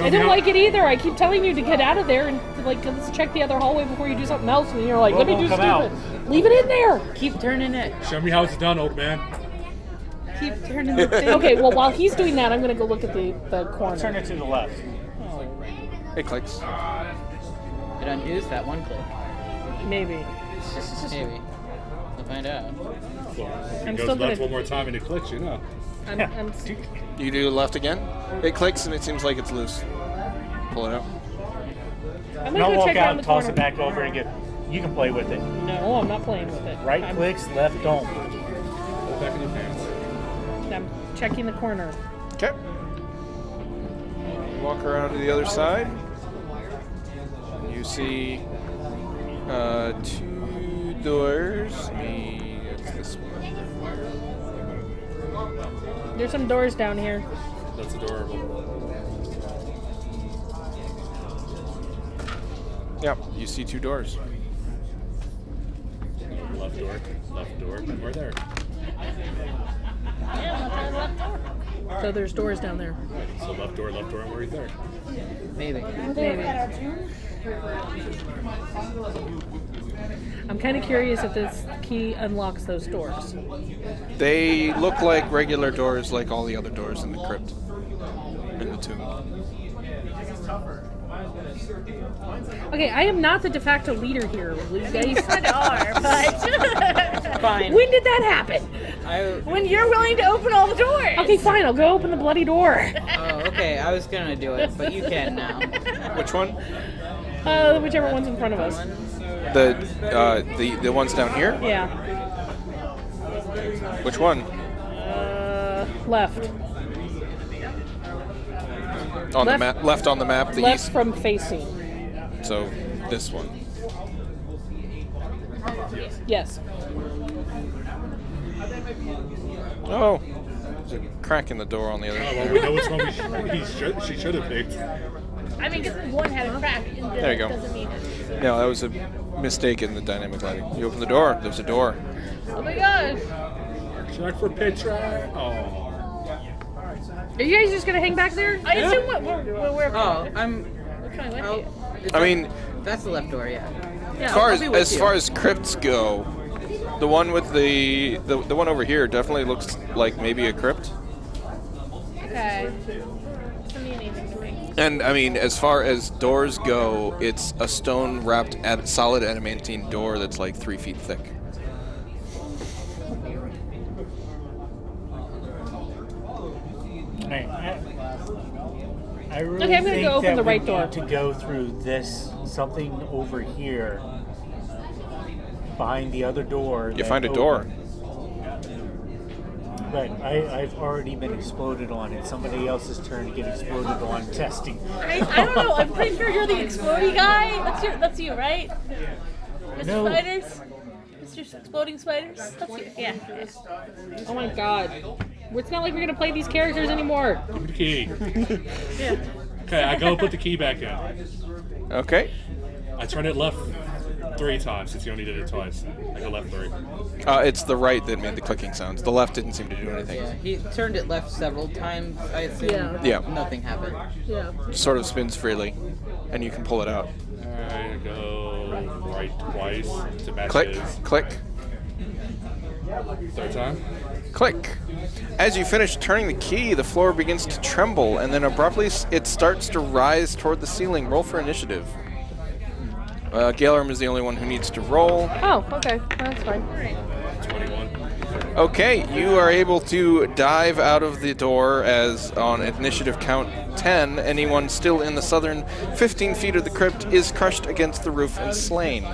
I don't like it either. I keep telling you to get out of there and like let's check the other hallway before you do something else, and you're like, Well, let me do come out. stupid. Leave it in there. Keep turning it. Show me how it's done, old man. Keep turning the thing. Okay, well while he's doing that, I'm gonna go look at the corner. Turn it to the left. It clicks. It undoes that one click. Maybe. Maybe. We'll find out. If I'm it still goes left gonna- one more time and it clicks, you know. I'm You do left again. It clicks and it seems like it's loose. Pull it out. I'm And gonna I'll go walk check out around and the toss corner. it back over and get. You can play with it. No, I'm not playing with it. Right I'm, clicks, left don't. Put it back in your pants. I'm checking the corner. Okay. Walk around to the other side. You see two doors. It's this one. There's some doors down here. That's adorable. Yep, you see 2 doors. Left door, and we're there. Yeah, left door, left door. So there's doors down there. So left door, and we're right there. Maybe. Maybe. I'm kind of curious if this key unlocks those doors. They look like regular doors, like all the other doors in the crypt, in the tomb. Okay, I am not the de facto leader here. Will you guys? Kind of are, but Fine. When did that happen? when you're willing to open all the doors. Okay, fine. I'll go open the bloody door. Oh, okay. I was gonna do it, but you can now. Which one? Whichever one's in front of us. The ones down here? Yeah. Which one? Left. On the Left. map, left on the map, the Left east. from facing. So this one. Yes. Oh, there's a crack in the door on the other. Oh, well, we know which one she should have picked. I mean, because one had a crack. There you go. Doesn't mean it. No, that was a mistake in the dynamic lighting. You open the door. There's a door. Oh my gosh. Check for pit track. Oh. Are you guys just gonna hang back there? I assume we're Oh, we're trying with you. I mean, that's the left door, yeah. as I'll be with you. far as crypts go, the one with the one over here definitely looks like maybe a crypt. Okay. Doesn't mean anything to me. And I mean, as far as doors go, it's a stone wrapped solid adamantine door that's like 3 feet thick. I really Okay, I'm gonna think go open that the we right door. need to go through this something over here behind the other door. You that find a door. opens. But I've already been exploded on. It's somebody else's turn to get exploded on testing. I don't know. I'm pretty sure you're the exploding guy. That's you, right? Mr. No. Spiders? Mr. Exploding Spiders? That's you. Yeah. Oh my god. It's not like we're gonna play these characters anymore. Give me the key. Yeah. Okay, I go put the key back in. Okay. I turn it left 3 times since you only did it twice. I go left 3. It's the right that made the clicking sounds. The left didn't seem to do anything. Yeah, he turned it left several times, I assume. Yeah. Yeah. Nothing happened. Yeah. Sort of spins freely, and you can pull it out. Alright, go right twice to match Click, his. click, 3rd time. click. As you finish turning the key, the floor begins to tremble, and then abruptly it starts to rise toward the ceiling. Roll for initiative. Galerm is the only one who needs to roll. Oh, okay. That's fine. 21. Okay, you are able to dive out of the door as on initiative count 10, anyone still in the southern 15 feet of the crypt is crushed against the roof and slain.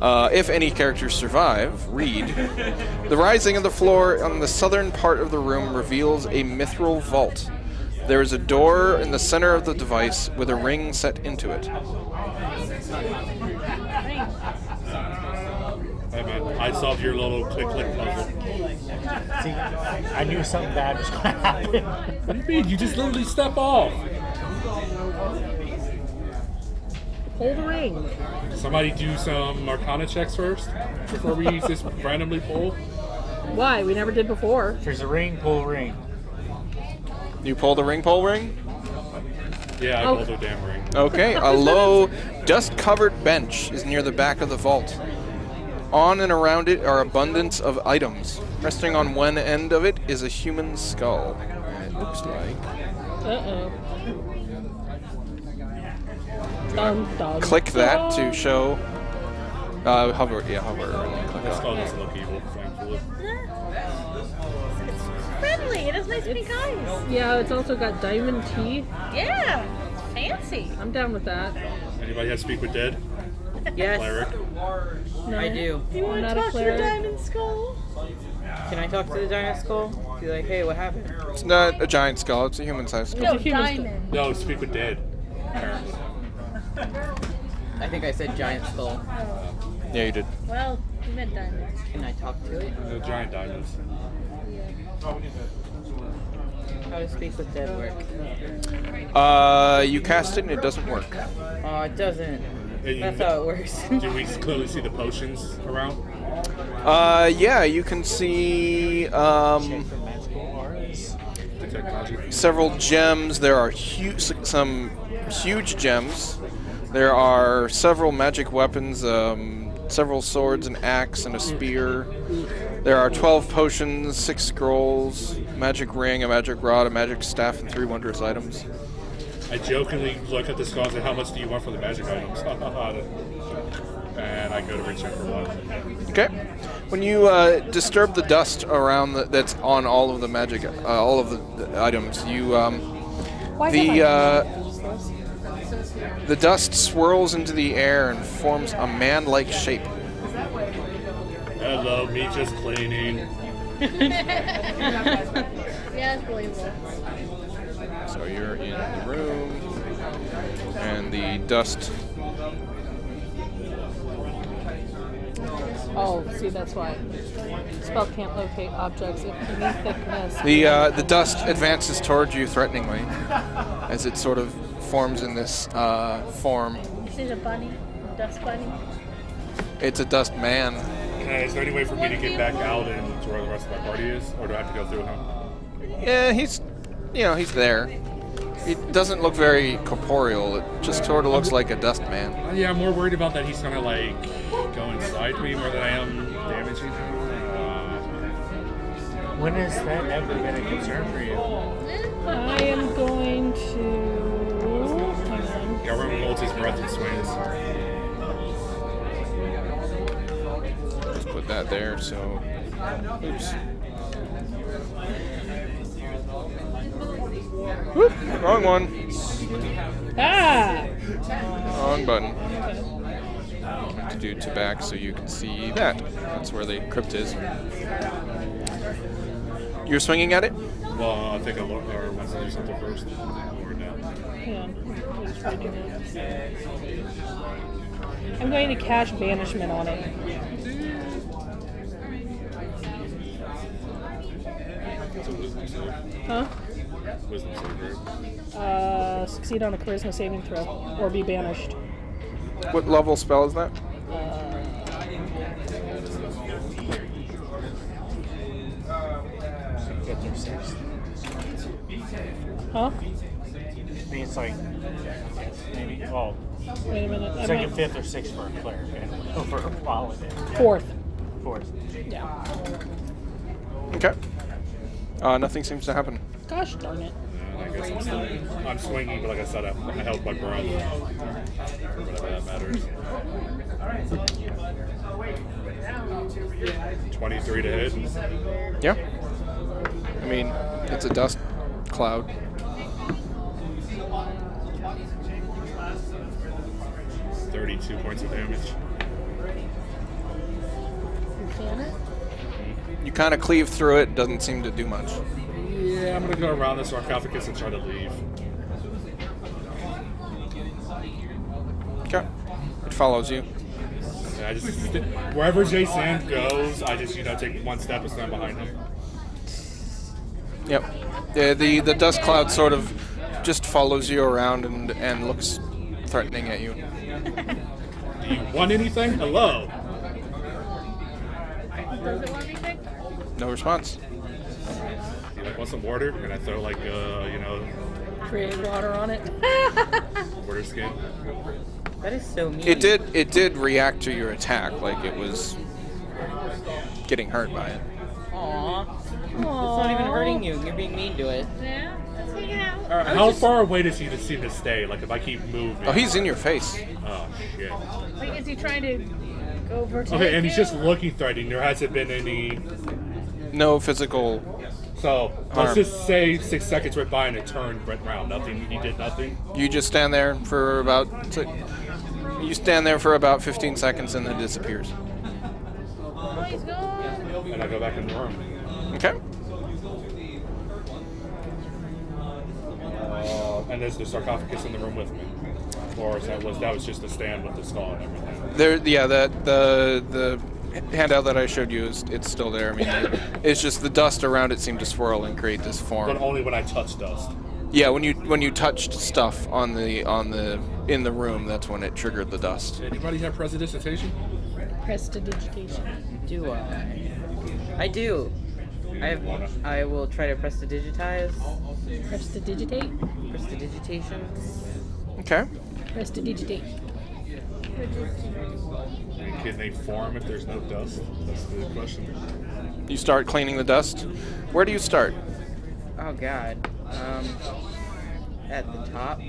If any characters survive, read. The rising of the floor on the southern part of the room reveals a mithril vault. There is a door in the center of the device with a ring set into it. Hey man, I solved your little click-click puzzle. See, I knew something bad was going to happen. What do you mean? You just literally step off. Pull the ring. Somebody do some Arcana checks first before we just randomly pull. Why? We never did before. If there's a ring, pull a ring. You pull the ring, pull ring? Yeah, I Oh. pulled a damn ring. Okay, a low, dust-covered bench is near the back of the vault. On and around it are abundance of items. Resting on one end of it is a human skull. It looks like. Uh-oh. Dun, dun, Click that dun. to show. Hover, yeah, hover. And then click That on skull it. doesn't look evil, thankfully. It's friendly. It has nice pink eyes. Yeah, it's also got diamond teeth. Yeah. It's fancy. I'm down with that. Anybody have Speak with Dead? Yes, Cleric? No. I do. Do you want not to a talk to your cleric. diamond skull? Can I talk to the giant skull? Be like, hey, what happened? It's not a giant skull, it's a human-sized skull. No, a human skull. diamond. No, Speak with Dead. Apparently. I think I said giant skull. Yeah, you did. Well, you meant diamond. Can I talk to it? The giant diamonds. How does Speak with Dead work? You cast it and it doesn't work. Oh, it doesn't. That's how it works. Do we clearly see the potions around? Yeah, you can see Check for magical auras. Detect magic. several gems. There are some huge gems. There are several magic weapons, several swords, an axe, and a spear. There are 12 potions, 6 scrolls, magic ring, a magic rod, a magic staff, and 3 wondrous items. I jokingly look at the skull and say, how much do you want for the magic items? And I go to return for one. Okay. When you disturb the dust around that's on all of the magic, all of the items, you the dust swirls into the air and forms a man-like shape. Hello, me just cleaning. Yeah, it's believable. So you're in the room, and the dust. Oh, see, that's why. Spell can't locate objects if any thickness. The dust advances towards you threateningly, as it sort of forms in this form. Is it a bunny? A dust bunny? It's a dust man. Is there any way for me to get back out and to where the rest of my party is, or do I have to go through him? Yeah, he's there. It doesn't look very corporeal. It just sort of looks like a dust man. Yeah, I'm more worried about that he's gonna like go inside me more than I am damaging him. When has that ever been a concern for you? I am going to. Hang on. Yeah, remember holds his breath and swings. Just put that there, so. Oops. Whoop, wrong one. Ah! Wrong button. To do to back so you can see that. That's where the crypt is. You're swinging at it? Well, I think I wants to do something first. Or no. Hang on. I'm just writing it. I'm going to cast banishment on it. It's a wisdom save. Huh? Wisdom save, right? Succeed on a charisma saving throw or be banished. What level spell is that? Fifth or sixth. Huh? I mean, it's like maybe. Oh, Wait a minute. it's like a fifth or sixth for a cleric and for a paladin. Fourth. Fourth. Yeah. Okay. Nothing seems to happen. Gosh darn it. I guess I'm swinging, but like I said, I held my breath. Whatever that matters. 23 to hit. Yeah. I mean, it's a dust cloud. $32 points of damage. Can it? You kind of cleave through it, doesn't seem to do much. Yeah, I'm gonna go around the sarcophagus and try to leave. Okay. It follows you. Yeah, I just wherever Jason goes, I just take one step and stand behind him. Yep. The dust cloud sort of just follows you around and looks threatening at you. Do you want anything? Hello. Does it want anything? No response. Do you want some water? And I throw Create water on it. water skin. That is so mean. It did react to your attack, like it was getting hurt by it. Aww. It's not even hurting you. You're being mean to it. Yeah, let's hang out. How far away does he seem to stay? Like if I keep moving. Oh, he's in your face. Oh shit. Like, is he trying to go over to Okay, and he's you? just looking threatening. There hasn't been any. No physical. So Harm. let's just say 6 seconds went by and it turned, went round. Nothing. He did nothing. You just stand there for about. You stand there for about 15 seconds and then it disappears. Oh, he's gone. And I go back in the room. Okay. And there's the sarcophagus in the room with me. Or that was just the stand with the skull and everything. There, yeah. The handout that I showed you it's still there. I mean, it's just the dust around it seemed to swirl and create this form. But only when I touch dust. Yeah, when you touched stuff on the in the room, that's when it triggered the dust. Anybody have prestidigitation? Prestidigitation. Do I? I do. I will try to prestidigitize. Prestidigitate. Prestidigitation. Okay. Prestidigitate. Can they form if there's no dust? That's the question. You start cleaning the dust. Where do you start? Oh God. At the top.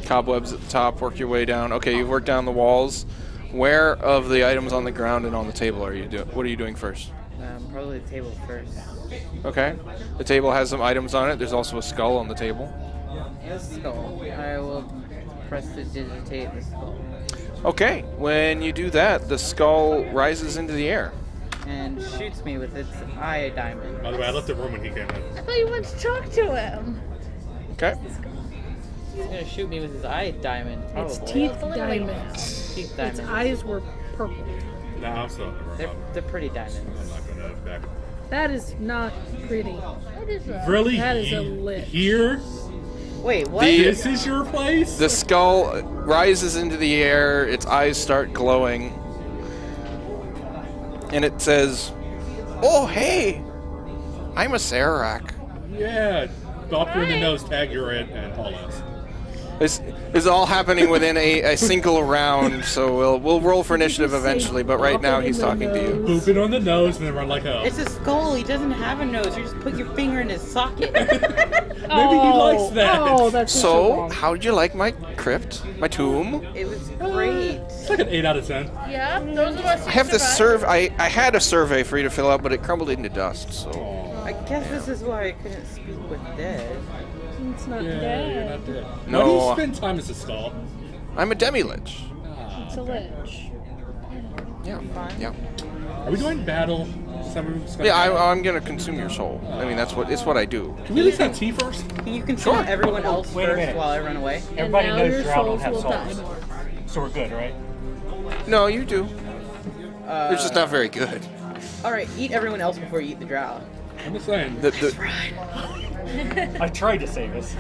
Cobwebs at the top. Work your way down. Okay, you've worked down the walls. Where of the items on the ground and on the table are you doing? What are you doing first? Probably the table first. Okay. The table has some items on it. There's also a skull on the table. The skull. I will prestidigitate the skull. Okay. When you do that, the skull rises into the air. And shoots me with its eye diamond. By the way, I left the room when he came in. I thought you wanted to talk to him. Okay. He's gonna shoot me with his eye diamond, probably. Its teeth diamond. Teeth Its diamond. eyes were purple. No, I'm still in the room. They're pretty I'm diamonds. not gonna back. That is not pretty. What is that? Really? That is a lich. Here? Wait, what? This is your place? The skull rises into the air. Its eyes start glowing. And it says, "Oh, hey, I'm a Sararak." Yeah. Bop you in the nose, tag you're in, and haul us. This is all happening within a single round, so we'll roll for initiative eventually. But right now, he's talking to you. Boop it on the nose and then run like a. It's a skull. He doesn't have a nose. You just put your finger in his socket. Maybe he likes that. Oh, that's So, how did you like my crypt, my tomb? It was great. It's like an 8 out of 10. Yeah, those of us who I have this survived. I had a survey for you to fill out, but it crumbled into dust. So, I guess this is why I couldn't speak with dead. It's not Yeah, you're dead. not dead. No. Why do you spend time as a skull? I'm a demi-lich. It's a lich. Yeah. Fine. Yeah. Are we doing battle? Yeah. I'm gonna consume your soul. I mean, it's what I do. Can we at least have tea first? Can you control everyone else Wait a first minute. while I run away? And Everybody now knows your Drow don't souls have will die. souls. So we're good, right? No, you do. They're just not very good. Alright, eat everyone else before you eat the drow. I'm just saying. I tried to save us.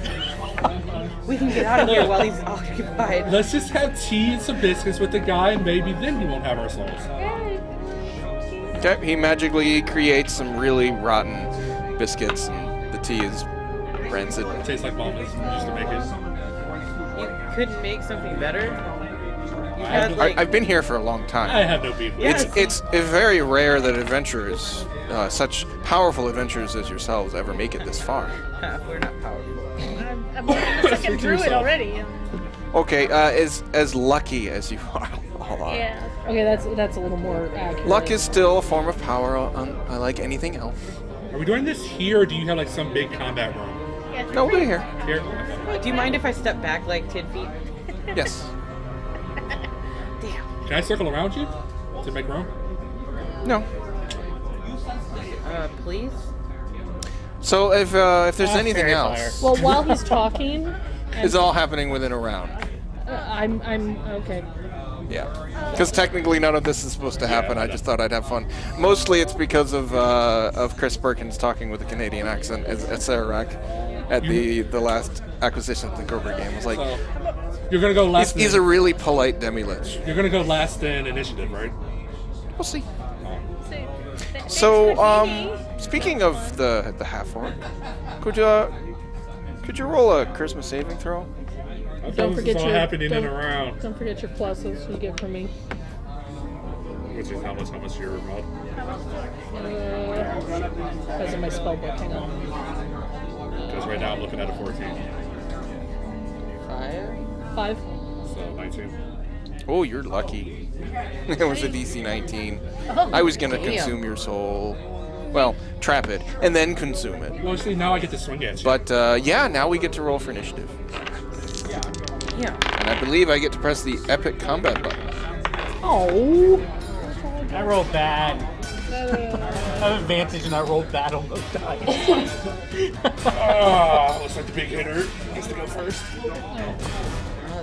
We can get out of here while he's occupied. Let's just have tea and some biscuits with the guy, and maybe then he won't have our souls. Okay. He magically creates some really rotten biscuits, and the tea is rancid. It tastes like mama's. We used to make it. You couldn't make something better? You I- had like... I've been here for a long I time. have no beef with Yes. it. It's very rare that adventurers, such powerful adventurers as yourselves, ever make it this far. We're not powerful. I'm looking at the second Speak to druid yourself. already. Okay, as lucky as you are. Hold on. Yeah. Okay, that's a little more accurate. Luck is still a form of power, like anything else. Are we doing this here, or do you have like some big combat room? Yeah, No, we're here. Here? Do you mind if I step back like 10 feet? Yes. Damn. Can I circle around you to make room? No. Please? So if there's anything fairy else, Well, while he's talking, it's all happening within a round. I'm okay. Yeah. Because technically none of this is supposed to happen. I just thought I'd have fun. Mostly it's because of Chris Perkins talking with a Canadian accent at Sararak at the last Acquisition of the Gerber game. It was like, So, you're gonna go last. he's a really polite demi-lich. You're gonna go last in initiative, right? We'll see. Thanks So, for thinking. speaking of the half-orc, could you roll a charisma saving throw? I thought Don't this forget was all your happening in don't- a round. Don't forget your pluses you get from me. Which is how much your mod? Because of my spell book. Hang on. Because right now I'm looking at a 14. 5? 5. So 19. Oh, you're lucky. It was a DC 19. Oh, I was gonna damn. consume your soul. Well, trap it and then consume it. Well, see, now I get to swing at you. But yeah, now we get to roll for initiative, Yeah. and I believe I get to press the epic combat button. Oh. I rolled bad. I have advantage and I rolled bad on both dice. Looks like the big hitter gets to go first.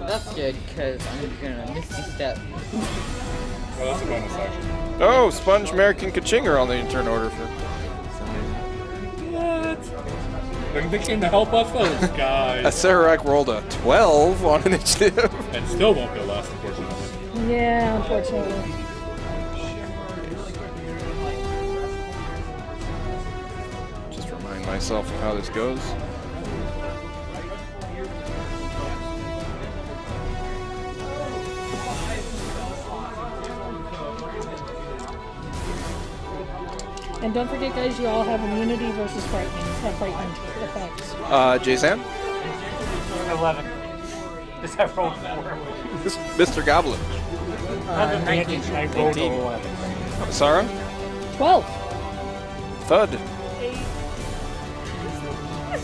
That's good, because I'm gonna misty step. Oh, that's a bonus action. Oh, Sponge, American, Kachinger on the turn order for. What? They came to help us, those guys. Acererak rolled a 12 on initiative. And still won't go last, unfortunately. Yeah, unfortunately. Just remind myself of how this goes. And don't forget, guys, you all have immunity versus frightened effects. Jason? 11. Does that roll 4? Mr. Goblin. 19. I rolled 18. 11. Sarah? 12. Thud.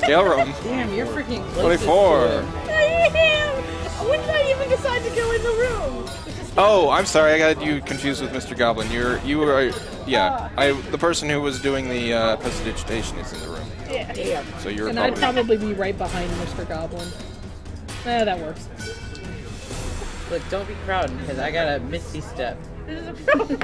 Galrum. Damn, you're freaking close. 24. When did I even decide to go in the room? Oh, I'm sorry, I got you confused with Mr. Goblin. You were, yeah. The person who was doing the prestidigitation is in the room. Yeah. So you're And I'd probably be right behind Mr. Goblin. That works. Look, don't be crowding because I got a misty step. This is a problem.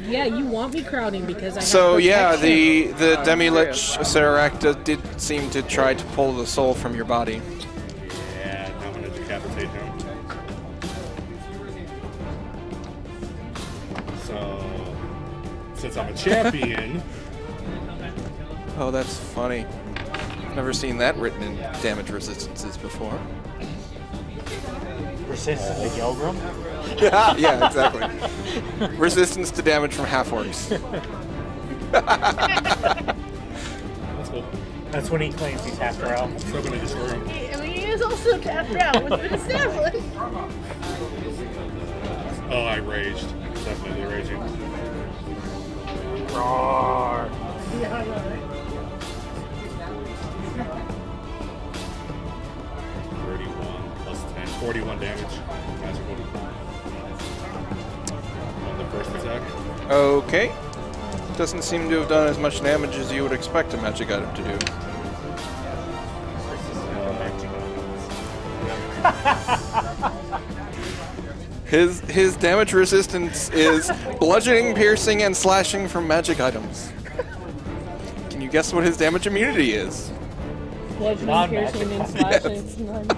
Yeah, you want me crowding because I have So yeah, protection. the Demi-Lich Acererak did seem to try to pull the soul from your body. Yeah, I'm gonna decapitate him. So, since I'm a champion, Oh, that's funny. Never seen that written in damage resistances before. Resistance to Gelgrim? Yeah, exactly. Resistance to damage from half-orcs. that's cool. That's when he claims he's half drow. Still gonna destroy him. I mean, he is also tapped out. What's been established? Oh, I raged. Definitely raging. Roar. 31 plus 10, 41 damage. Magical. On the first attack. Okay. Doesn't seem to have done as much damage as you would expect a magic item to do. His damage resistance is bludgeoning, piercing, and slashing from magic items. Can you guess what his damage immunity is? Bludgeoning, Non-magic piercing, and weapons. slashing. Yes.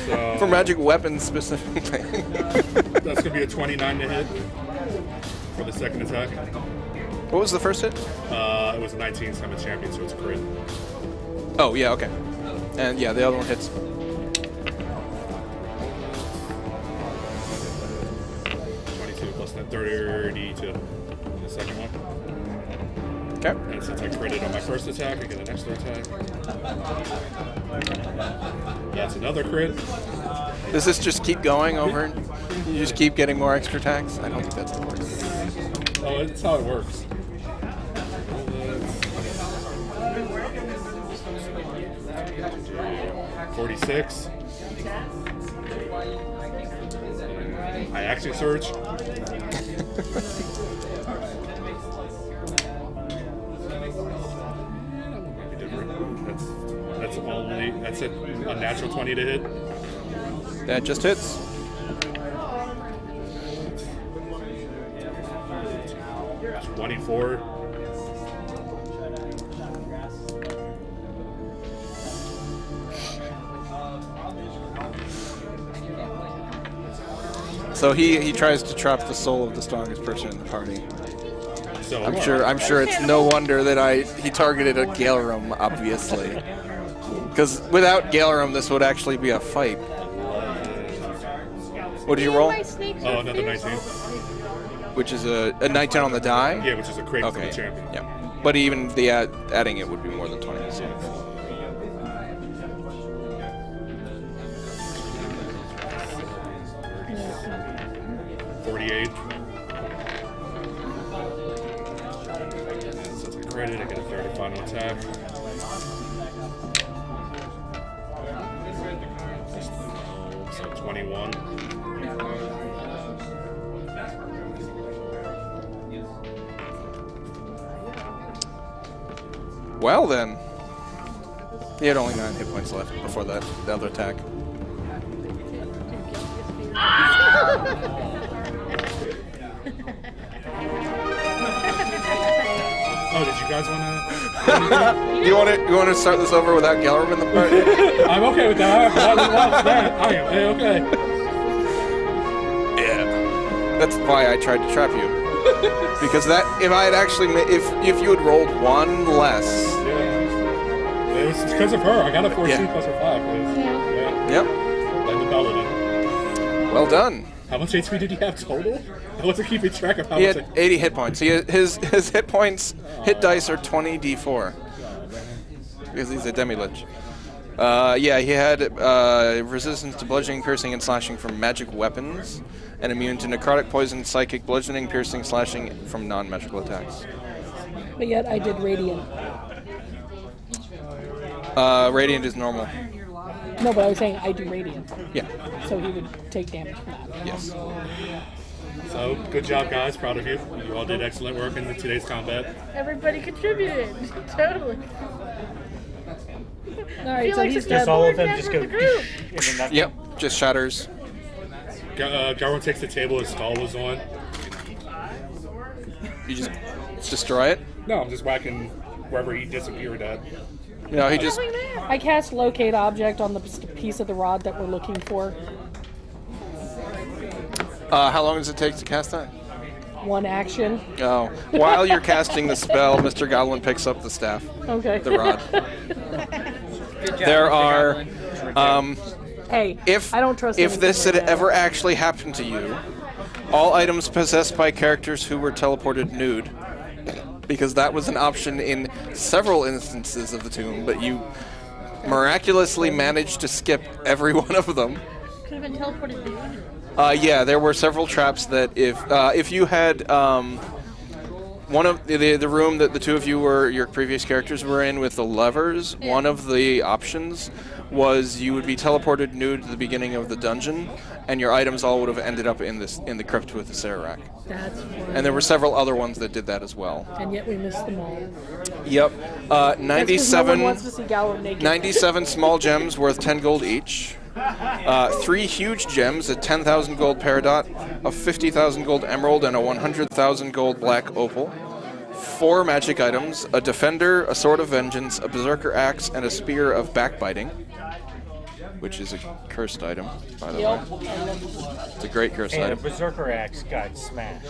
So, For magic weapons specifically. that's gonna be a 29 to hit for the second attack. What was the first hit? It was a 19, so I'm a champion, so it's a crit. Oh, yeah, okay. And yeah, the other one hits. 22 plus 10, 32 on the second one. Okay. And since I critted on my first attack, I get an extra attack. That's another crit. Does this just keep going over? You just keep getting more extra attacks? I don't think that's how it works. Oh, it's how it works. 46. I action surge. Might be different. That's a natural 20 to hit. That just hits. It's 24. So he tries to trap the soul of the strongest person in the party. So I'm sure it's no wonder that he targeted a Galerum, obviously. Because without Galerum, this would actually be a fight. What did you roll? Oh, another 19. Which is a 19 on the die? Yeah, which is a crit for the Okay. champion. Yeah. But even the adding it would be more than 20. So. Since I critted, I get a third and final attack. So 21. Well then. He had only 9 hit points left before the other attack. Oh, did you guys want to? You want to start this over without Gelram in the party? I'm okay with that. I am okay. Yeah. That's why I tried to trap you. Because that, if I had actually, if you had rolled one less. Yeah. It was because of her. I got a 14 plus her 5. Yeah. Yep. Like the paladin. Well done. How much HP did he have total? I wasn't keeping track of how He much. had 80 hit points. His hit points, hit dice are 20d4. Because he's a demi-lich. Yeah, he had resistance to bludgeoning, piercing, and slashing from magic weapons, and immune to necrotic, poison, psychic, bludgeoning, piercing, slashing from non-magical attacks. But yet I did radiant. Radiant is normal. No, but I was saying I do radiant. Yeah. So he would take damage from that. Yes. So, good job, guys. Proud of you. You all did excellent work in today's combat. Everybody contributed. Totally. Alright, so like he's the dead. Just all of them Board just member go. of the group. And then that, Yep. Just shatters. Garwin takes the table his skull was on. You just destroy it. No, I'm just whacking wherever he disappeared at. You know, he just. I cast locate object on the piece of the rod that we're looking for. How long does it take to cast that? One action. Oh, while you're casting the spell, Mr. Goblin picks up the staff, Okay. the rod. Good job, There Mr. are, Goblin. Hey, if I don't trust if anything this had like that. ever actually happened to you, all items possessed by characters who were teleported nude, because that was an option in several instances of the tomb, but you miraculously managed to skip every one of them. Could have been teleported dude. Yeah, there were several traps that if you had one of the room that the two of you were your previous characters were in with the levers, Yeah. one of the options was you would be teleported nude to the beginning of the dungeon, and your items all would have ended up in the crypt with the Sararak. That's fun. And there were several other ones that did that as well. And yet we missed them all. Yep, That's 'cause no one 97. wants to see Gallo naked. 97 small gems worth 10 gold each. 3 huge gems at 10,000 gold peridot, a 50,000 gold emerald, and a 100,000 gold black opal. 4 magic items, a defender, a sword of vengeance, a berserker axe, and a spear of backbiting, which is a cursed item, by the way. Yep. It's a great cursed and a item. berserker axe got smashed.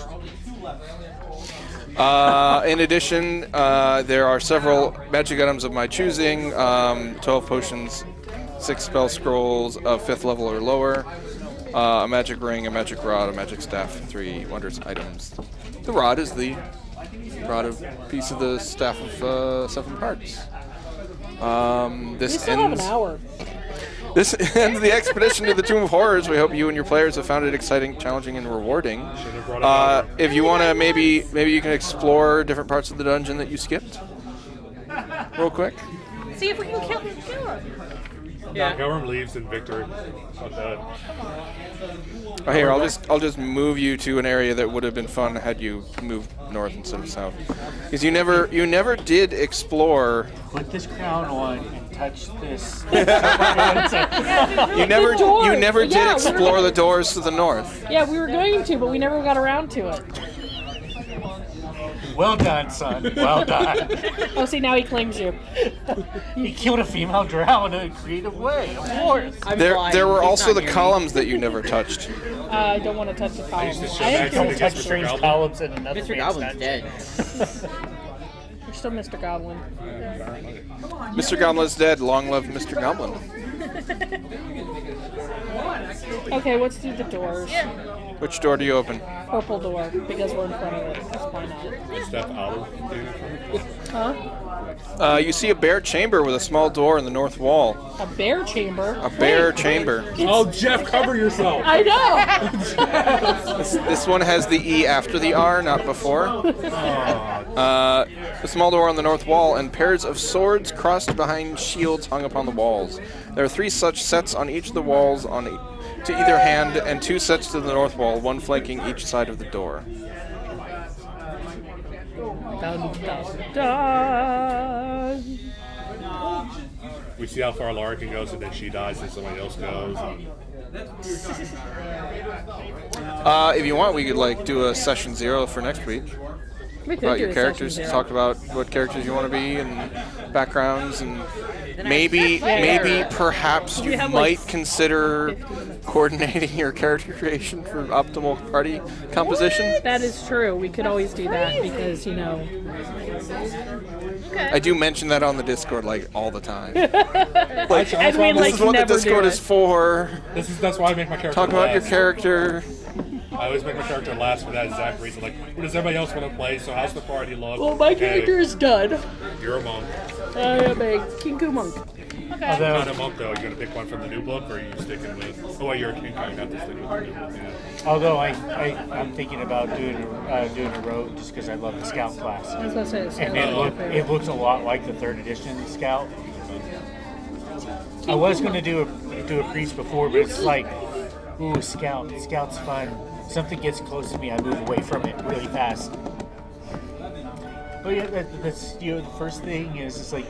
In addition, there are several magic items of my choosing, 12 potions, 6 spell scrolls of 5th level or lower, a magic ring, a magic rod, a magic staff, 3 wondrous items. The rod is the piece of the staff of 7 parts. We This still have an ends. hour. This ends the expedition to the Tomb of Horrors. We hope you and your players have found it exciting, challenging, and rewarding. If you want to, maybe you can explore different parts of the dungeon that you skipped, real quick. See if we can kill him. Yeah. Garwin leaves and Victor on that. Oh, here, I'll just move you to an area that would have been fun had you moved north instead of south, because you never did explore. Put this crown on and touch this. You never doors. did explore the doors to the north. Yeah, we were going to, but we never got around to it. Well done, son. Well done. Oh, see, now he claims you. He killed a female drow in a creative way, of course. I'm There flying. were He's also not the near me. columns that you never touched. I don't want to touch the column. used to show I am that still, Don't Against touch Mr. strange Goblin. columns in another Mr. man's Goblin's dungeon. dead. you're still Mr. Goblin. Mr. Goblin is dead. Long live Mr. Goblin. Okay, let's do the doors. Which door do you open? Purple door, because we're in front of it. That's why not. Step out of Huh? You see a bare chamber with a small door in the north wall. A bear chamber? A bare Wait, chamber. Oh, Jeff, cover yourself. I know! This one has the E after the R, not before. A small door on the north wall, and pairs of swords crossed behind shields hung upon the walls. There are 3 such sets on each of the walls to either hand, and 2 sets to the north wall, one flanking each side of the door. Dun, dun, dun. We see how far Laura can go, so then she dies and somebody else goes. If you want, we could do a session 0 for next week. We could about do your a characters. session Talk about what characters you want to be and backgrounds, and Then I- maybe perhaps We you have, might like, consider 15 minutes. coordinating your character creation for optimal party composition. That is true. We could always do that because, you know. Okay. I do mention that on the Discord like all the time. And we, This like, is what the never do Discord it. is for. That's why I make my character Talk about your last. character. I always make my character last for that exact reason. Like, what does everybody else want to play? So how's the party look? Well, my Okay, character is done. You're a monk. I am a Kinku monk. Okay. What kind of monk though? Are you gonna pick one from the new book, or are you sticking with? Oh, well, you're a king. You have to stick with the new book. Yeah. Although I'm thinking about doing a rogue just because I love the scout class. I was going to say, it's And not it looks a lot like the 3rd edition scout. I was going to do a priest before, but it's like, ooh, scout's fun. Something gets close to me, I move away from it really fast. But yeah, that's the first thing is it's like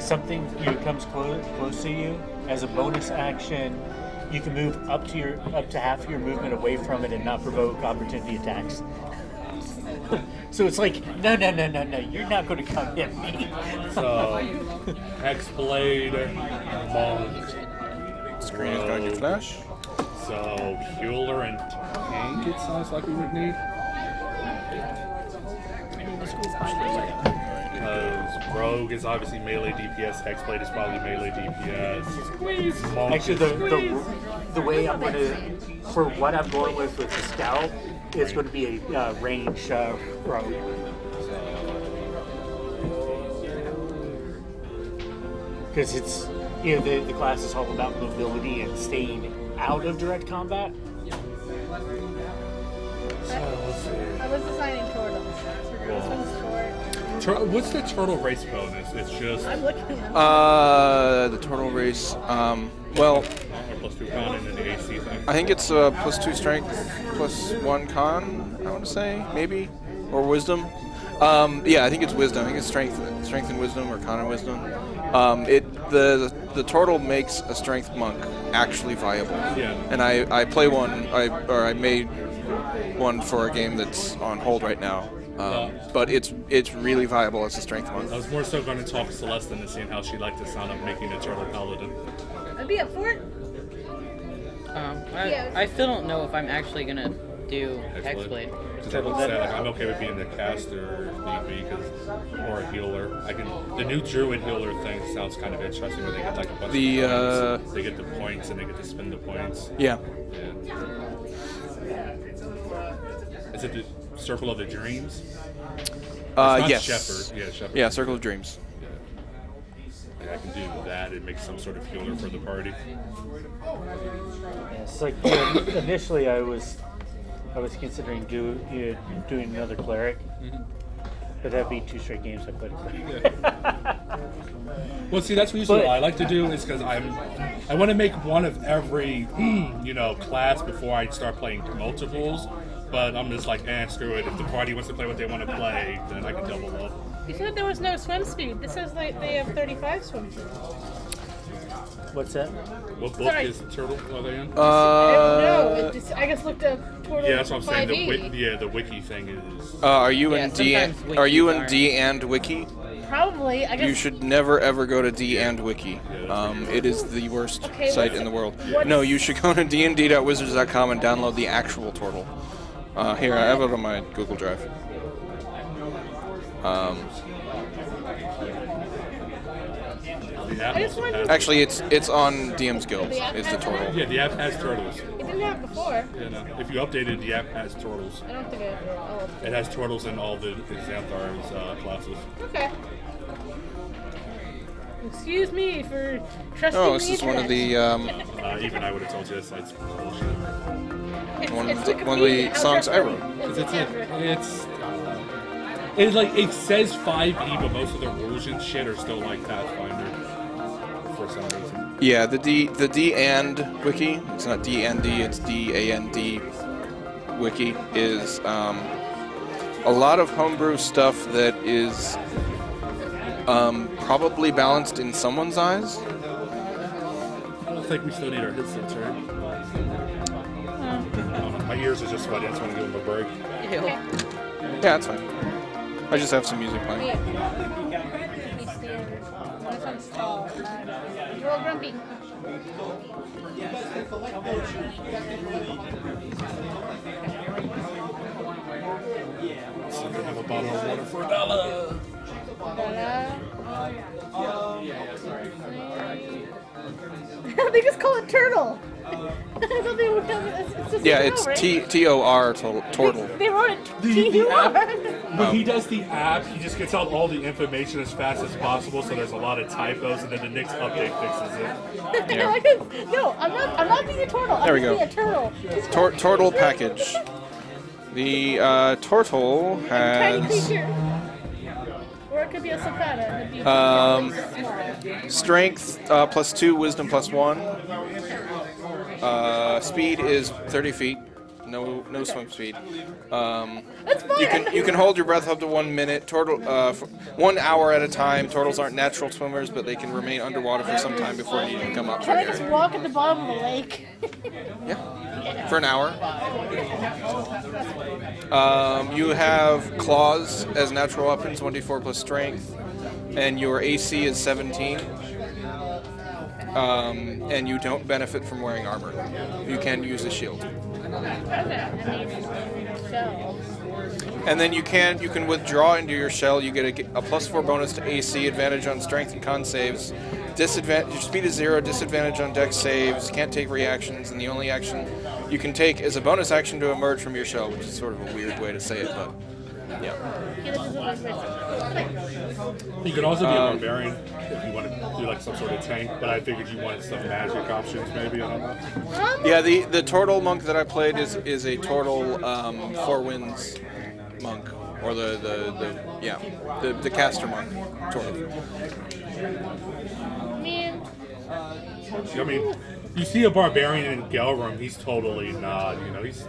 something comes close to you as a bonus action. You can move up to half of your movement away from it and not provoke opportunity attacks. So it's like, no, you're not going to come at me. So, Hexblade, monk, Screen is going to flash. so healer and tank. It sounds like we would need. Because rogue is obviously melee DPS. Hexblade is probably melee DPS. Monk Actually, is- the way I'm going to, for what I'm going with the scout, it's going to be a range rogue. Because it's, the class is all about mobility and staying out of direct combat. So, let's see. I was designing turtles. This one's short. What's the turtle race bonus? It's just I'm looking at them. The turtle race. Well, +2 con and then the AC thing. I think it's +2 strength, +1 con. I want to say maybe, or wisdom. Yeah, I think it's wisdom. I think it's strength and wisdom, or con and wisdom. The turtle makes a strength monk actually viable. Yeah. And I play one. I made one for a game that's on hold right now. But it's really viable as a strength monk. I was more so going to talk to Celeste and seeing how she liked the sound of making a turtle paladin. I'd be up for it. I still don't know if I'm actually gonna do Hexblade. Because I would say, like, I'm okay with being the caster if need be, or a healer. The new druid healer thing sounds kind of interesting, where they get like a bunch of points. They get the points and they get to spend the points. Yeah. Is it the Circle of the Dreams? Yes. Shepherd. Yeah, Shepherd. Yeah, Circle of Dreams. Yeah, I can do that and make some sort of healer for the party. It's like initially I was considering doing another cleric, but that'd be 2 straight games I played. Well, see, that's usually what I like to do, is because I want to make one of every class before I start playing multiples. But I'm just like, screw it. If the party wants to play what they want to play, then I can double up. You said there was no swim speed. This says like they have 35 swim speed. What's that? What book Sorry. is Turtle? Are they in? I don't know. I just looked up Turtle Yeah, that's what I'm saying. 5e. The wiki thing is. Are you Yeah, in D? sometimes Are you wikis in aren't. D and Wiki? Probably. I guess. You should never ever go to D and Wiki. It is the worst Okay, site what's in the world. what's- No, you should go to dnd.wizards.com and download the actual turtle. Here, I have it on my Google Drive. The app I just also wanted has- to- Actually, it's on DM's Guild. The app It's the has turtle. Yeah, the app has turtles. It didn't have before. Yeah, no. If you update it, the app has turtles. I don't think I. It has turtles in all the Xanthar's classes. Okay. Excuse me for trusting Oh, this the is one of internet. the Even I would have told you this site's bullshit. one of It's the Wikipedia. How songs I trustworthy wrote. is Because it? it's like it says 5e, but most of the rules and shit are still like Pathfinder for some reason. Yeah, the D and Wiki. It's not D and D. It's DAND Wiki is a lot of homebrew stuff that is probably balanced in someone's eyes. I don't think we still need our headsets, right? I don't know. My ears are just sweaty. I just want to give them a break. Ew. Yeah, that's fine. I just have some music playing. He's standing. This one's tall. Roll grumpy. So they have a bottle of water for $1. They just call it turtle. I thought they would have it. It's just Yeah, a it's turtle, right? T-O-R, turtle. They wrote it The app, T-U-R. when he does the app, he just gets out all the information as fast as possible, so there's a lot of typos, and then the next update fixes it. Yeah. No, I'm not being a turtle. I'm There we just go. being a turtle. Just Turtle package. The turtle tiny has creature. Or it could be a cicada. It'd be small. strength +2, wisdom +1. Speed is 30 feet. No swim speed. That's fine. You can hold your breath up to 1 minute. Turtle, for 1 hour at a time. Turtles aren't natural swimmers, but they can remain underwater for some time before you can come up. Can I just walk at the bottom of the lake? Yeah, for an hour. You have claws as natural weapons, 1d4 plus strength, and your AC is 17. And you don't benefit from wearing armor. You can use a shield. And then you can withdraw into your shell. You get a +4 bonus to AC, advantage on strength and con saves. Disadvantage. Your speed is 0. Disadvantage on dex saves. Can't take reactions, and the only action you can take is a bonus action to emerge from your shell, which is sort of a weird way to say it, but yeah. You could also be a barbarian if you want to do like some sort of tank, but I figured you wanted some magic options, maybe. I don't know. Yeah, the turtle monk that I played is a turtle Four Winds monk, or the caster monk turtle. I mean, you see a barbarian in Gelrum, he's totally not. You know, he's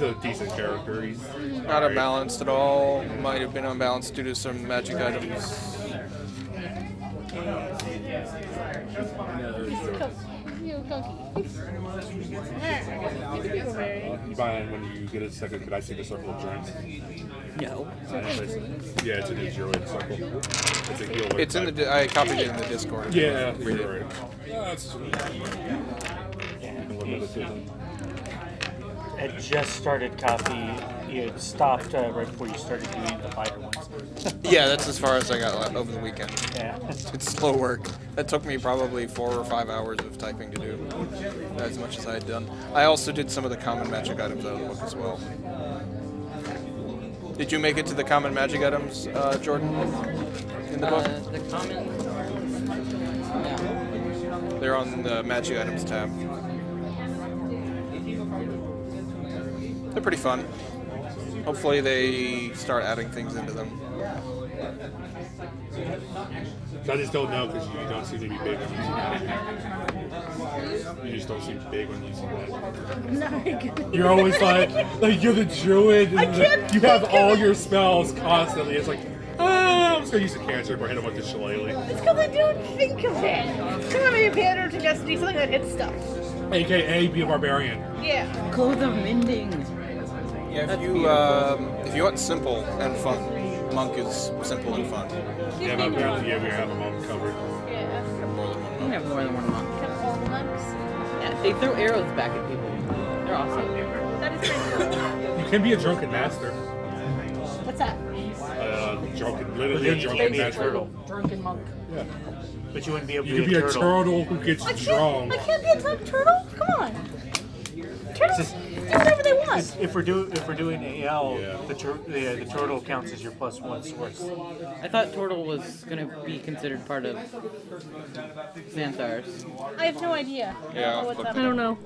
a decent character. He's Not unbalanced at all. Might have been unbalanced due to some magic items. Brian, when you get a second, could I see the circle of dreams? No. Yeah, it's a new druid circle. It's a healer. It's in the. I copied it in the Discord. Yeah, Read you're it. right. That's It just started copy. You stopped right before you started doing the fighter ones. Yeah, that's as far as I got over the weekend. Yeah. It's slow work. That took me probably 4 or 5 hours of typing to do. As much as I had done. I also did some of the common magic items out of the book as well. Did you make it to the common magic items, Jordan? In the book? The common. No. They're on the magic items tab. They're pretty fun. Hopefully they start adding things into them. I just don't know because you don't seem to be big on using that. You just don't seem big on using that. You're always like you're the druid. And you have all your spells constantly. It's like, I'm just gonna use the cancer or hit him with the shillelagh. It's because I don't think of it. It's kind of maybe better to just do something that hits stuff. AKA be a barbarian. Yeah. Clothes of mending. Yeah, if you want simple and fun, monk is simple and fun. Yeah, but apparently, we have them all covered. Yeah. More than one You monk. have more than one monk. All the monks. Yeah, they throw arrows back at people. They're awesome. That is pretty cool. You can be a drunken master. What's that? Literally a drunken master. Drunken monk. Yeah. But you wouldn't be able to You could be a turtle who gets drunk. I can't be a drunk turtle? Come on. Turtles do whatever they want. If we're doing AL, Yeah. the turtle counts as your +1 source. I thought turtle was gonna be considered part of Xanthar's. I have no idea. I Yeah, don't know what's look- up. I don't know.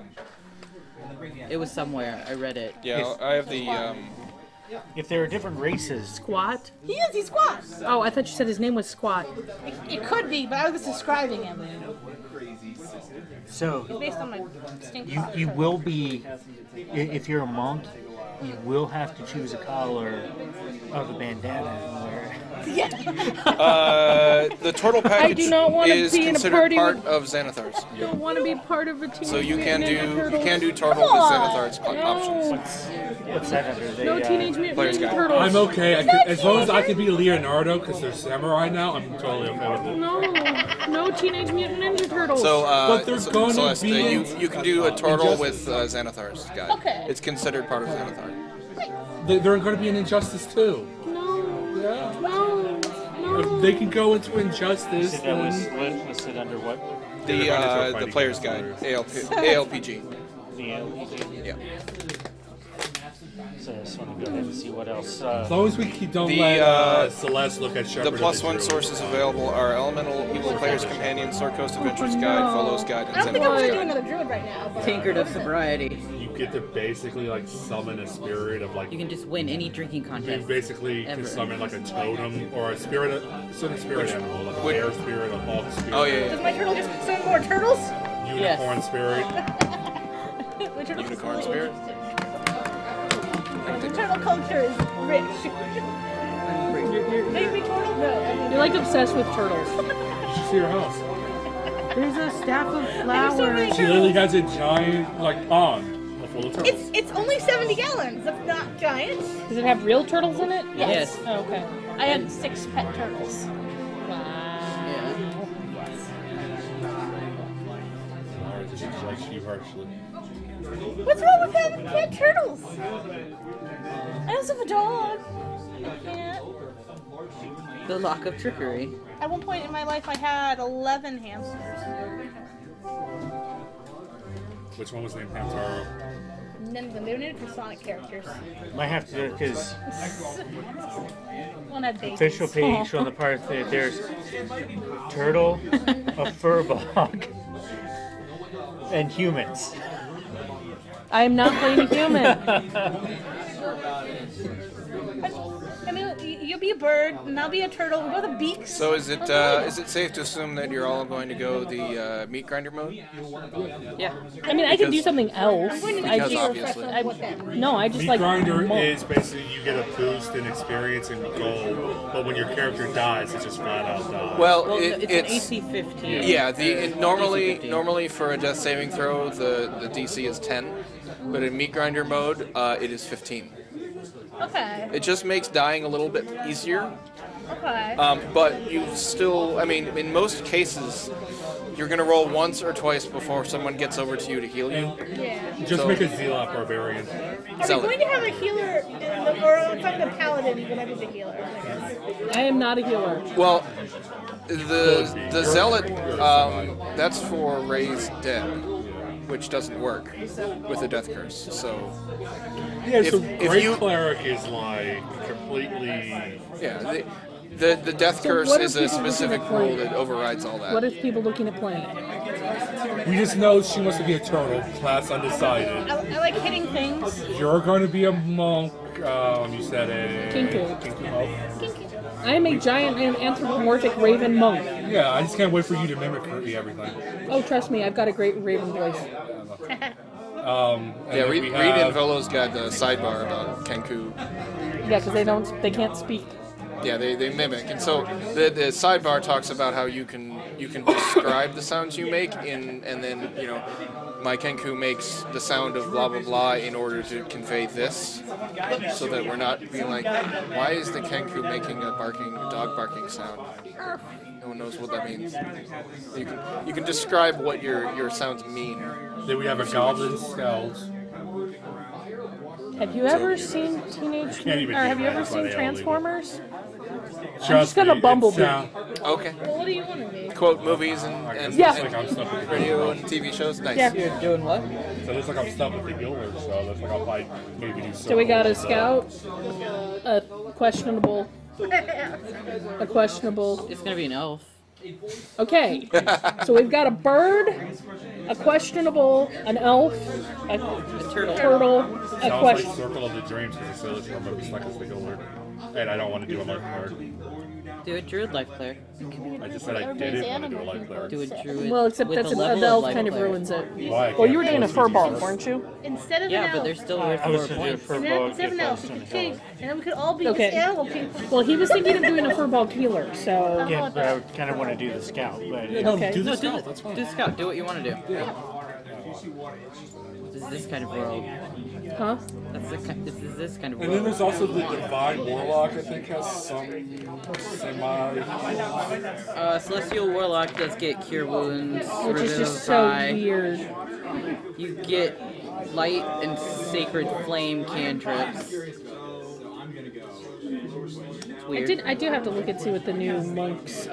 It was somewhere. I read it. Yeah, I have the. If there are different races, Squat? He's squats. Oh, I thought you said his name was Squat. It could be, but I was describing him. so It's based on my stink. you will be, if you're a monk, you will have to choose a collar of a bandana and wear it. The turtle package do not wanna is be in a considered party part with- of Xanathar's. I don't want to be part of a team. So you can Mutant do Ninja Turtles. turtle with Xanathar's options. What's that under? No Teenage Mutant Player's Ninja Guide. Turtles. I'm okay. As long as I can be Leonardo, because they're samurai now, I'm totally okay with it. No Teenage Mutant Ninja Turtles. So, But they're gonna Celeste, be you can do a turtle Injustice. with Xanathar's guide. Okay. It's considered part of Xanathar. They're going to be in Injustice too. Yeah. no. They can go into Injustice. So that was listed under what? The player's guide, ALPG. The Yeah. So I just want to go ahead and see what else. As long as we don't The, let Celeste look at Shepard. The +1 sources available are Elemental, Evil Player's Companion, Sword Coast Adventures Guide, Follow's Guide, I and don't think I was Xanathar's doing Guide. another druid right now. But Tinkered of sobriety. You get to basically like summon a spirit of like. You can just win any drinking You contest. basically can Ever. summon like a totem or a spirit, summon a spirit animal, like a which- bear spirit, a hawk spirit, Oh, yeah, does my turtle just summon more turtles? unicorn spirit. My turtle Unicorn spirit? The turtle culture is rich. Maybe turtle? No. You're like obsessed with turtles. You should see her house. There's a staff of There's so flowers. many She literally turtles. has a giant like pond full of turtles. It's only 70 gallons. That's not giant. Does it have real turtles in it? Yes. Oh, okay. I had 6 pet turtles. Yeah. Alright, this is like she harshly. What's wrong with having pet turtles? I also have a dog. I can't. The lock of trickery. At one point in my life, I had 11 hamsters. Which one was named Hamtaro? None of them. They were named for Sonic characters. might have to do it because One had babies. official page on the part that there's turtle, a furbog, and humans. I'm not playing a human. I mean, you'll be a bird, and I'll be a turtle. We'll go the beaks. So is it safe to assume that you're all going to go the meat grinder mode? Yeah. I mean, I can do something else. I'm going to I Because be just, obviously. with them. no, I just Meat like Grinder monk. is basically you get a boost in experience and gold, but when your character dies, it just flat out dies. Well, Well, it's an AC 15. yeah. DC 15. Normally for a death saving throw, the DC is 10, but in meat grinder mode, it is 15. Okay. It just makes dying a little bit easier. Okay. But you still, I mean, in most cases, you're going to roll once or twice before someone gets over to you to heal you. Yeah. Just so- make a Zealot Barbarian. Are we Sell going it. to have a healer, or if I'm the paladin, you're going to be the healer? I guess. I am not a healer. Well, the Zealot, that's for raised dead, which doesn't work with a death curse. So, Yeah, so if Great you- Cleric is like completely. yeah, the death So curse what is if a people specific looking at rule playing? that overrides all What that. if people looking at playing? We just know she wants to be a turtle, class undecided. I like hitting things. You're going to be a monk. You said a Kinku. monk. I am a giant anthropomorphic raven monk. Yeah, I just can't wait for you to mimic everything. Oh, trust me, I've got a great raven voice. And Yeah, then read we in have- Volo's got the sidebar about Kenku. Yeah, because they can't speak. Yeah, they mimic, and so the sidebar talks about how you can describe the sounds you make and then my Kenku makes the sound of blah blah blah in order to convey this, so that we're not being like, why is the Kenku making a dog barking sound? No one knows what that means. You can describe what your sounds mean. Then we have a Goblin Scout. Have you ever seen Teenage Can't even or have you do ever that, seen it's Transformers? Just gonna Bumblebee. Okay. Well, what do you want to be? Quote movies and Yeah. Like I'm stuck with the radio and TV shows. Nice. Yeah. You're doing what? So it looks like I'm stuck with the Gilbert, so that's like I'll probably maybe do So we got a solo. scout, a questionable. It's gonna be an elf. Okay, so we've got a bird, a questionable, an elf, a A turtle. turtle, a Sounds like question. Circle of the Dreams because it's so much like it's the Gilbert. and I don't want to do a life cleric. Do a druid life cleric. I just said I didn't want to do a life cleric. Do a druid. Well, except with that's a level the elf life kind of cleric. ruins it. Why? Well, you were doing a furball, weren't you? Instead of Yeah, an but elf. they're still worth I was 4 going to do points. for Instead of an elf, you could change, and then we could all be Okay. just animal people. Well, he was thinking of doing a furball healer, so Yeah, but I kind of want to do the scout. But No, Okay. do No, this do now. the, That's fine. do the scout. Do what you want to do. This is this kind of rogue. huh? This is this kind of rogue. And then there's also the Divine Warlock, I think, has some semi... Celestial Warlock does get Cure Wounds, Which is just so Revivify. weird. You get Light and Sacred Flame cantrips. It's weird. I do have to look and see what the new monks.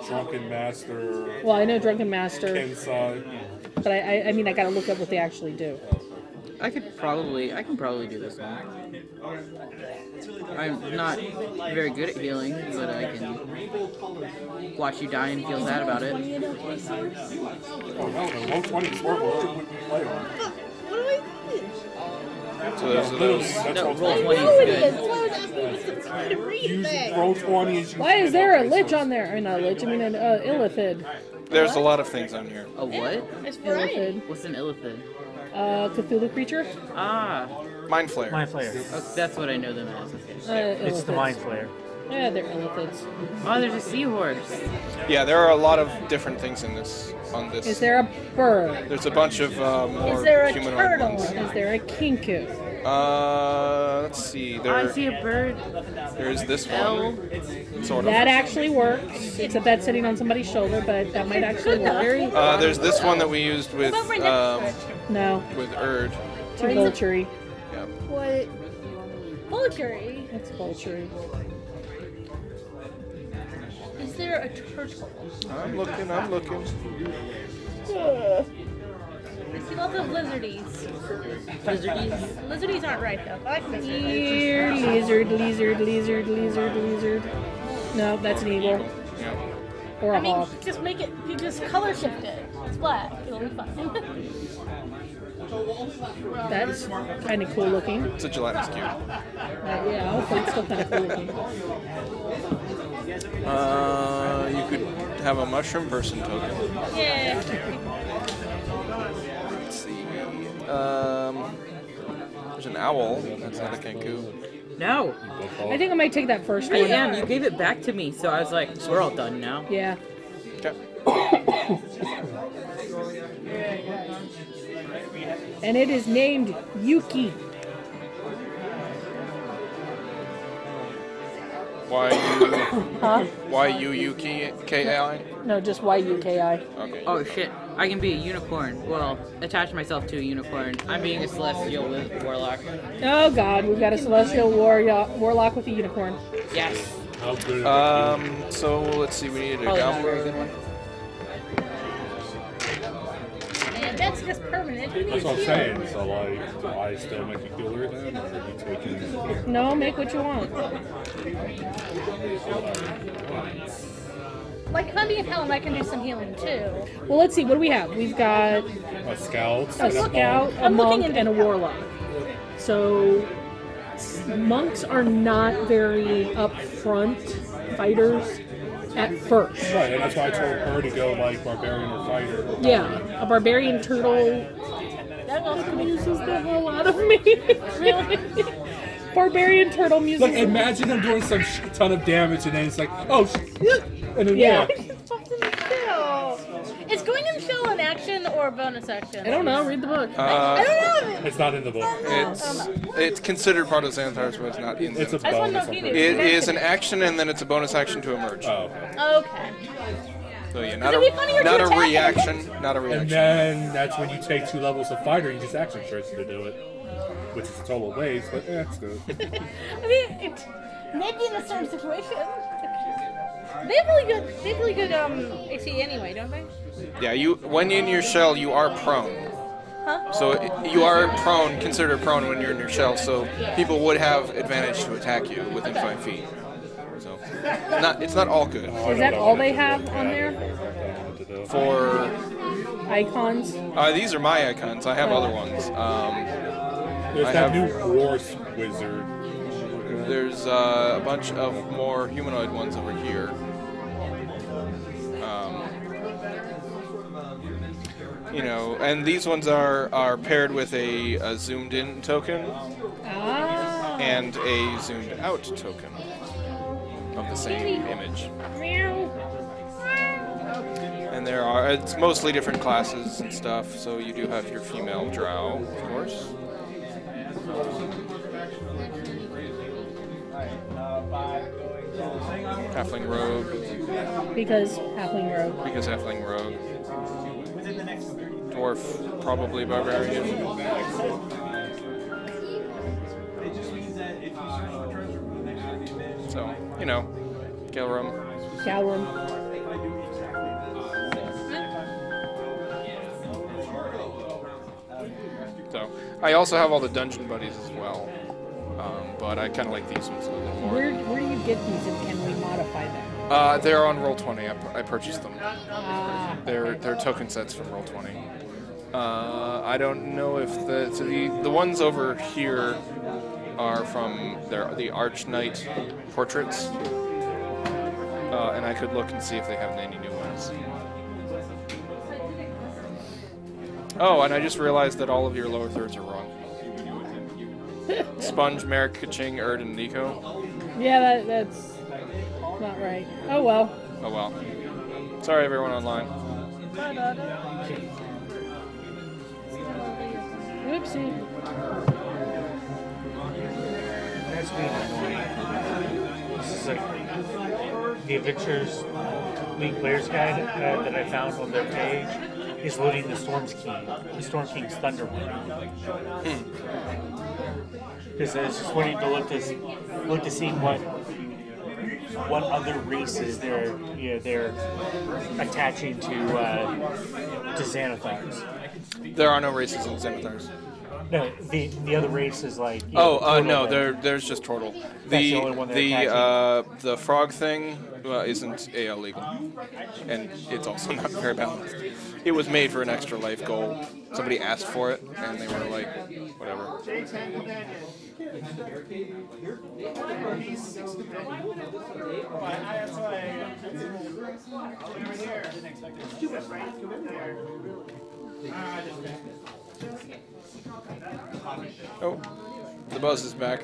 Drunken Master, Well, I know Drunken Master, Kensai. but I mean I gotta look up what they actually do. I can probably do this one. I'm not very good at healing, but I can watch you die and feel sad about it. Oh no, the low 20 is horrible. What should we play on? What do I do? So those are those. That's No, roll roll 20. 20 Oh, it is is. good. Well, I was asking you to try to read Use things. roll 20 as you Why is there a lich on there? I mean, not a lich. I mean an illithid. There's a lot of things on here. A what? It's variety. Illithid. What's an illithid? Cthulhu creature. Ah, Mind Flare. Mind Flayer. oh, that's what I know them as. Okay. It's the Illithids. Mind Flayer. Yeah, they're illithids. Oh, there's a seahorse. Yeah, there are a lot of different things in this. On this. Is there a bird? There's a bunch of more Is there a humanoid turtle? ones. Is there a kinku? Let's see. Oh, I see a bird. There's this L. one. Sort of. That actually works, except that's sitting on somebody's shoulder, but that might actually work. There's this one that we used with What about right next to it? No, with Erd. too vulture-y. Yeah. What? Poultry. That's vulture-y. Is there a turtle? I'm looking. I see lots of lizardies. Lizardies. Lizardies aren't right though. I like lizards. Here, lizard. No, that's an eagle. Yeah. Or a I mean, hawk. just make it. You just color shift it. It's black. It'll be fine. That's kind of cool looking. It's a gelatinous cube. Yeah, okay, it's still kind of cool looking. You could have a mushroom person token. Yeah. Let's see. There's an owl. That's not a kenku. No. I think I might take that first one. Damn, you gave it back to me, so I was like, we're all done now. Yeah. Okay. And it is named Yuki. Y-U-K-I? No, just Y-U-K-I. Okay. Oh shit, I can be a unicorn. Well, attach myself to a unicorn. I'm being a celestial warlock. Oh god, we've got a celestial warlock with a unicorn. Yes. How good So let's see, we needed a Probably not a very goblin. good one. And that's just permanent. Who That's needs what I'm you? saying. So, like, do I still make you cooler then? Or are you taking... No, make what you want. Like if I'm being Helen, I can do some healing too. Well, let's see. What do we have? We've got A scout? a scout, a I'm looking monk, into and a that. warlock. So monks are not very upfront fighters at first. Right, and that's why I told her to go, like, barbarian or fighter. Yeah, a barbarian turtle That also could be uses the hell out of me. Barbarian turtle music. Like, imagine him doing some ton of damage and then it's like, oh, shit! And then, Yeah. Is going in show an action or a bonus action? I don't know. Read the book. I don't know. It's not in the book. It's considered part of Xanathar's, but it's not in It's a the. I just want to know bonus. if I'm he pretty did. It is an action, and then it's a bonus action to emerge. Oh. Okay. So yeah, not It'd be funnier a to not a attack him. reaction, not a And reaction. then that's when you take 2 levels of fighter, you just action search to do it. Which is a total waste, but it's good. I mean, maybe in a certain situation. They have really good AC anyway, don't they? Yeah, when in your shell, you are prone. Huh? So you are prone, considered prone when you're in your shell. So people would have advantage to attack you within 5 feet. So it's not all good Is that all they have on there? for. Icons? These are my icons. I have other ones. There's I that have- new War Wizard. There's a bunch of more humanoid ones over here. You know, and these ones are paired with a zoomed in token and a zoomed out token of the same image. And it's mostly different classes and stuff, so you do have your female drow, of course. Halfling rogue. Because halfling rogue. Because halfling rogue. Dwarf, probably barbarian. So, you know, Galrum. So, I also have all the dungeon buddies as well, but I kind of like these ones a little more. Where do you get these, and can we modify them? They're on Roll20. I purchased them. They're token sets from Roll20. I don't know if the ones over here are from the Arch Knight portraits, and I could look and see if they have any new ones. Oh, and I just realized that all of your lower thirds are wrong. Sponge, Merrick, Kaching, Erd, and Nico. Yeah, that's not right. Oh well. Oh well. Sorry, everyone online. Whoopsie. That's really annoying. This is like the Adventures League Players Guide that I found on their page is loading the Storm King's Thunderwind. Because I was just wanting to look to see what other races they're attaching to Xanathars. There are no races in Xanathars. No, the other race is like. No, there's just Tortle. The only one they're the frog thing isn't AL legal, and it's also not very balanced. It was made for an extra life goal. Somebody asked for it, and they were like, whatever. Oh, the buzz is back.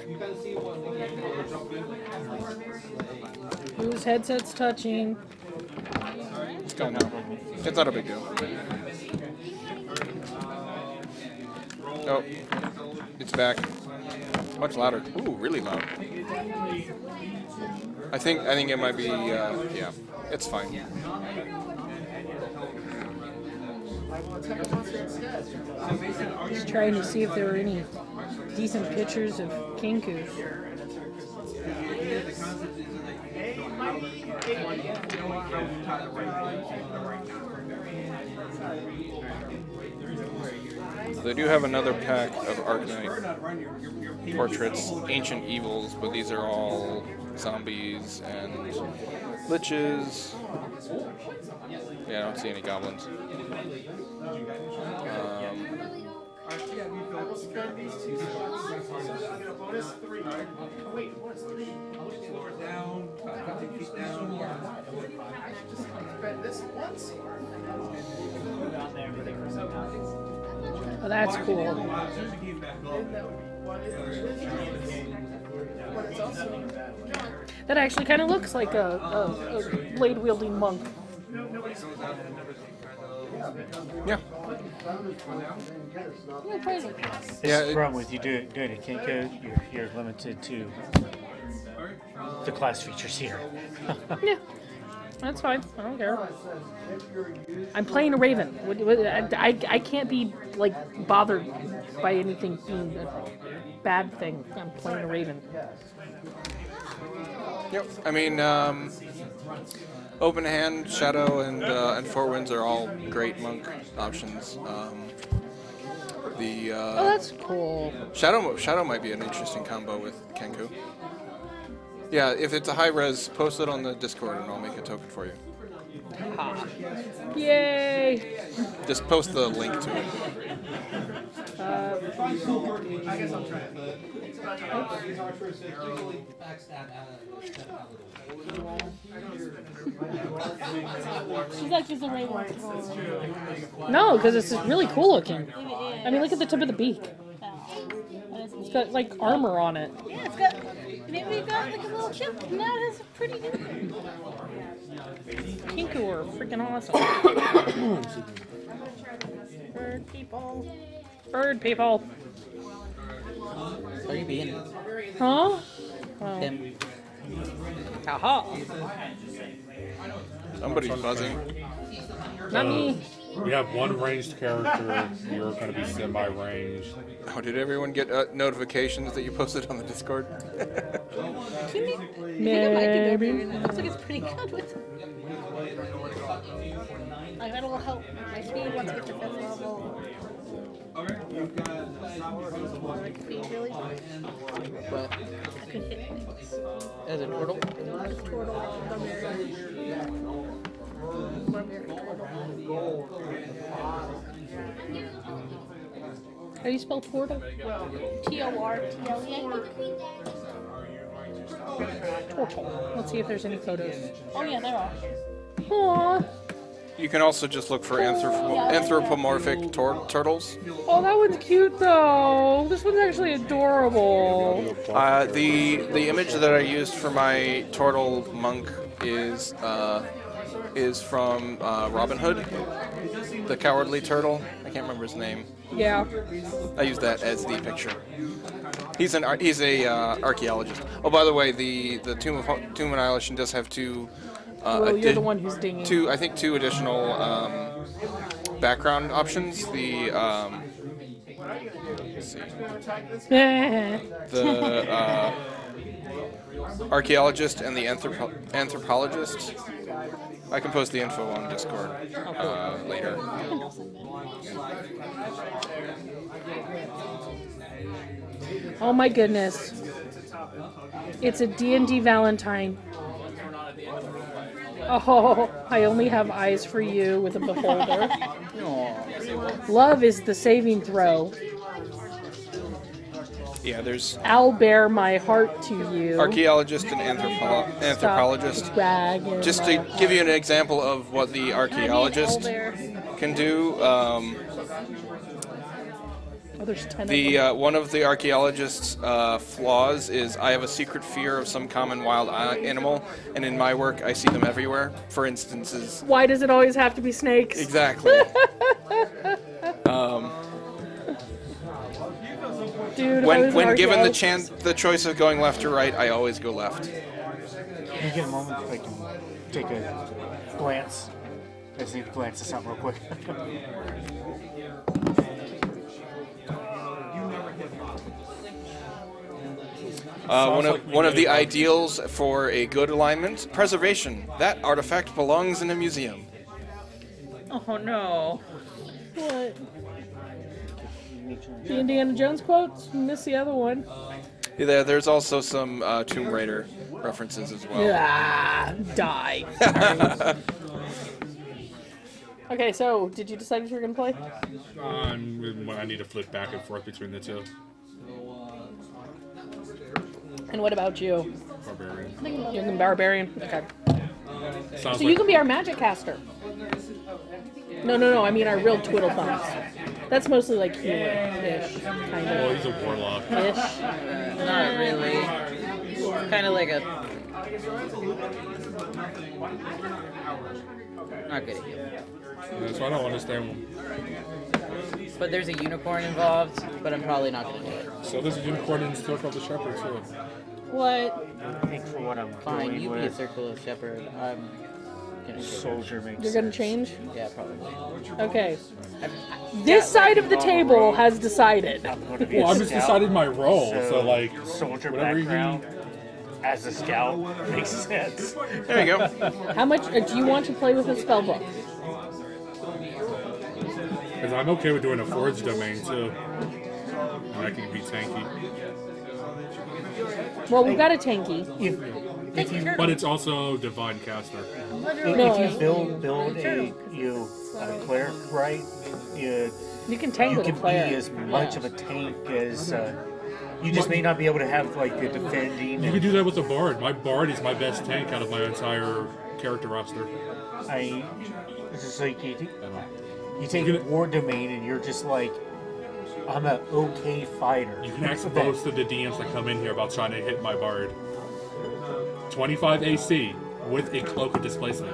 Whose headset's touching? It's gone now. It's not a big deal. Oh, it's back. Much louder. Ooh, really loud. I think it might be. Yeah, it's fine. Just trying to see if there were any decent pictures of Kenku. They do have another pack of Arcanite portraits, Ancient Evils, but these are all zombies and liches. Yeah, I don't see any goblins. Oh, that's cool. That actually kind of looks like a blade-wielding monk. Yeah. This is wrong with you doing it, Kenko. You're limited to the class features here. Yeah, that's fine. I don't care. I'm playing a raven. I can't be like bothered by anything being a bad thing. I'm playing a raven. Yep. I mean, Open Hand, Shadow, and Four Winds are all great monk options. Oh, that's cool. Shadow might be an interesting combo with Kenku. Yeah, if it's a high res, post it on the Discord and I'll make a token for you. Ha. Yay! Just post the link to it. She's like just a regular. No, because it's really cool looking. I mean, look at the tip of the beak. It's got like armor on it. Yeah, it's got. Maybe it got like a little chip. And that is pretty good. Kinku are freaking awesome. Bird people. Bird people. Are you being Huh? Oh. him? Haha. Somebody's buzzing. Not me. We have one ranged character. You're going to be semi-ranged. Oh, did everyone get notifications that you posted on the Discord? I think it might be Maybe. barbarian. It looks like it's pretty good with it. I got a little help. My speed once I get to 5th level. Like speed really. What? I can hit things. As a turtle? Just turtle, barbarian. Barbarian turtle. How do you spell portal? TORTLE. Turtle. Let's see if there's any photos. Oh yeah, there are. Aww. You can also just look for anthropomorphic turtles. Oh, that one's cute though. This one's actually adorable. The image that I used for my turtle monk is from Robin Hood, the cowardly turtle. I can't remember his name. Yeah. I used that as the picture. He's a archaeologist. Oh, by the way, the Tomb of Annihilation does have two. Well, you're the one who's dinging. Two additional background options. The let's see, the archaeologist and the anthropologist. I can post the info on Discord later. Oh my goodness. It's a D&D Valentine. Oh, I only have eyes for you with a beholder. Love is the saving throw. Yeah, there's I'll bear my heart to you. archaeologist and anthropologist. Stop bragging. Just to give you an example of what the archaeologist can do, Oh, there's 10 of them. one of the archaeologist's flaws is I have a secret fear of some common wild animal, and in my work I see them everywhere. For instances, Why does it always have to be snakes? exactly. Dude, if I was an When given archaeologist- the choice of going left or right, I always go left. Can you get a moment if I can take a glance? I just need to glance this out real quick. One of the ideals for a good alignment, preservation. That artifact belongs in a museum. Oh no. What? The Indiana Jones quotes? You missed the other one. Yeah, there's also some Tomb Raider references as well. Ah, die. Okay, so did you decide what you were gonna play? I need to flip back and forth between the two. And what about you? Barbarian. You're the barbarian. Okay. Sounds So like you can be our magic caster. No. I mean our real twiddle thumbs. That's mostly like healer-ish, kind well, of. he's a warlock. Ish. Not really. Kind of like a. Not good at you. Yeah, so I don't understand. But there's a unicorn involved, but I'm probably not gonna do it. So there's a unicorn in Circle of the Shepherd too. What? I think for what I'm Fine, doing you be a with Circle of Shepherd. I'm gonna take it. soldier makes You're gonna sense. change? Yeah, probably. Okay. This side of the table has decided. I'm going to be Well, a I'm just scout, decided my role, so like soldier whatever you background as a scout makes sense. There you go. How much do you want to play with a spell book? Because I'm okay with doing a forge domain too. And that can be tanky. Well, we've got a tanky. If you But it's also divine caster. No, if you build a cleric right, you can you tank with a can be player. as much of a tank as you just may not be able to have like the defending. You can do that with the bard. My bard is my best tank out of my entire character roster. It's just like you take War Domain and you're just like, I'm an okay fighter. You can ask most of the DMs that come in here about trying to hit my bard. 25 AC with a cloak of displacement.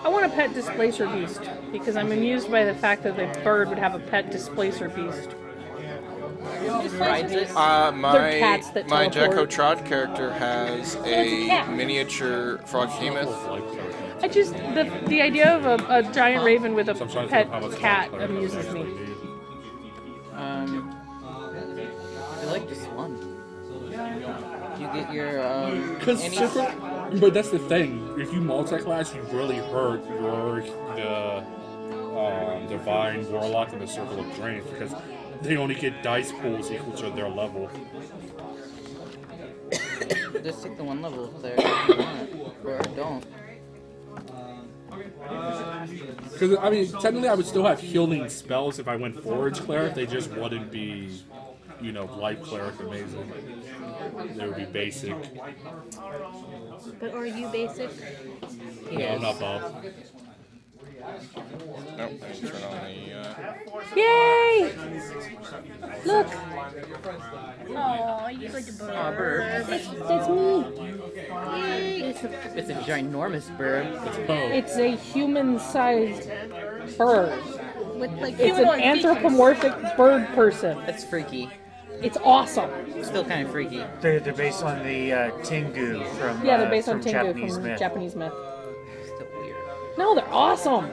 I want a pet displacer beast because I'm amused by the fact that the bird would have a pet displacer beast. My cats that my teleport. Jacko Trot character has a cat. miniature frog behemoth. I just the idea of a giant raven with a So I'm trying to pet think how much cat cleric I amuses actually me. need. I feel like just one. You get your But that's the thing. If you multi-class, you really hurt the divine warlock and the circle of drains because they only get dice pools equal to their level. Just take the one level if there if you want, or don't. Because I mean, technically, I would still have healing spells if I went forage cleric. They just wouldn't be, life cleric amazing. They would be basic. But are you basic? No, I'm not Bob. Nope, I just turn on the. Yay! Look, Oh, you like a bird. it's me. It's a ginormous bird. It's a human-sized bird. With like It's an humanoid features. anthropomorphic bird person. That's freaky. It's awesome. Still kind of freaky. They're based on the Tengu from Yeah, they're based on from Tengu Japanese from myth. Japanese myth. Still weird. No, they're awesome.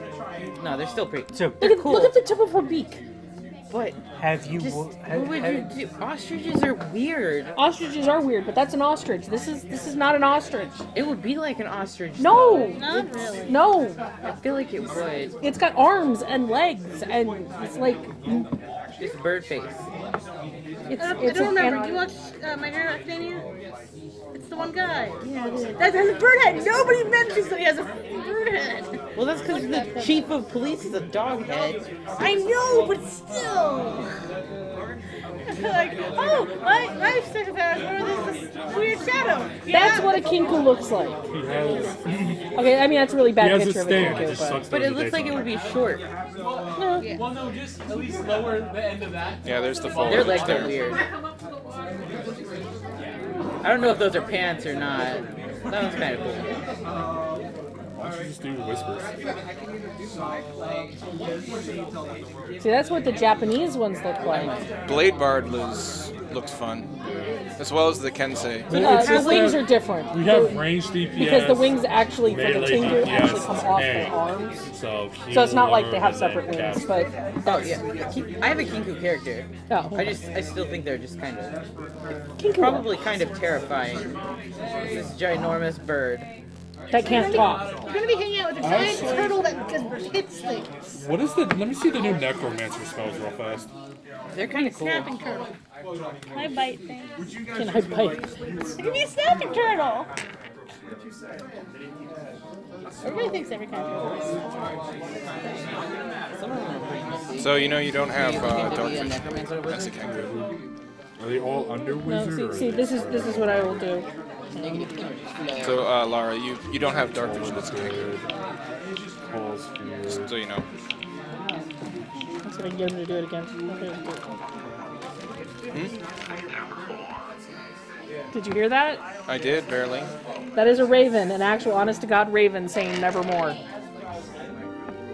No, they're still pretty. So They're cool. Look at the tip of her beak. But have you? just, have, what would you do? Ostriches are weird. Ostriches are weird, but that's an ostrich. This is not an ostrich. It would be like an ostrich. No, Not really. no. I feel like it would. It's got arms and legs, and it's like Just bird face. it's. I It's don't remember. an Do you watch My Hero Academia? It's the one guy. Yeah, it is. That has a bird head. Nobody mentions that he has a bird head. Well, that's because the chief of police is a dog head. I know, but still. Like, oh, my psychopath, or this weird shadow. That's what a kinku looks like. He has, Okay, I mean that's a really he bad has a picture of a stand. It kinku, just but sucks But during it the looks like it would daytime. be short. Well, no, just at least lower the end of that. Yeah, there's the full. Their legs are weird. I don't know if those are pants or not. That one's kind of cool. Why don't you just do whispers? see that's what the Japanese ones look like. Blade Bard looks fun, as well as the Kensei. Well, it's The just wings that are different. We have range DPS. Because the wings actually, for the melee Tengu, actually DPS, come off and their arms. So So it's not like they healer have separate and then wings, cast. but Oh yeah, I have a kinku character. oh, I still think they're just kind of, kinku probably kind of terrifying. This ginormous bird. that can't talk. You're gonna be hanging out with a giant turtle that just hits things. What is the? Let me see the new necromancer spells real fast. They're kind of cool. Snapping turtle. I bite things. Can I bite? It can be a snapping turtle. Everybody thinks every kind of turtle is. Some of them are pretty messy. So you don't have Do you think to be a Darkfish. necromancer That's a wizard? kangaroo. Are they all under No, wizard? see, this is what I will do. Negative energy flow. So Lara, you don't have Darkfish. That's a kangaroo. Pulse here. So you know. I'm gonna get him to do it again. Okay, let's do it. Did you hear that? I did barely. That is a raven, an actual honest-to-God raven saying nevermore.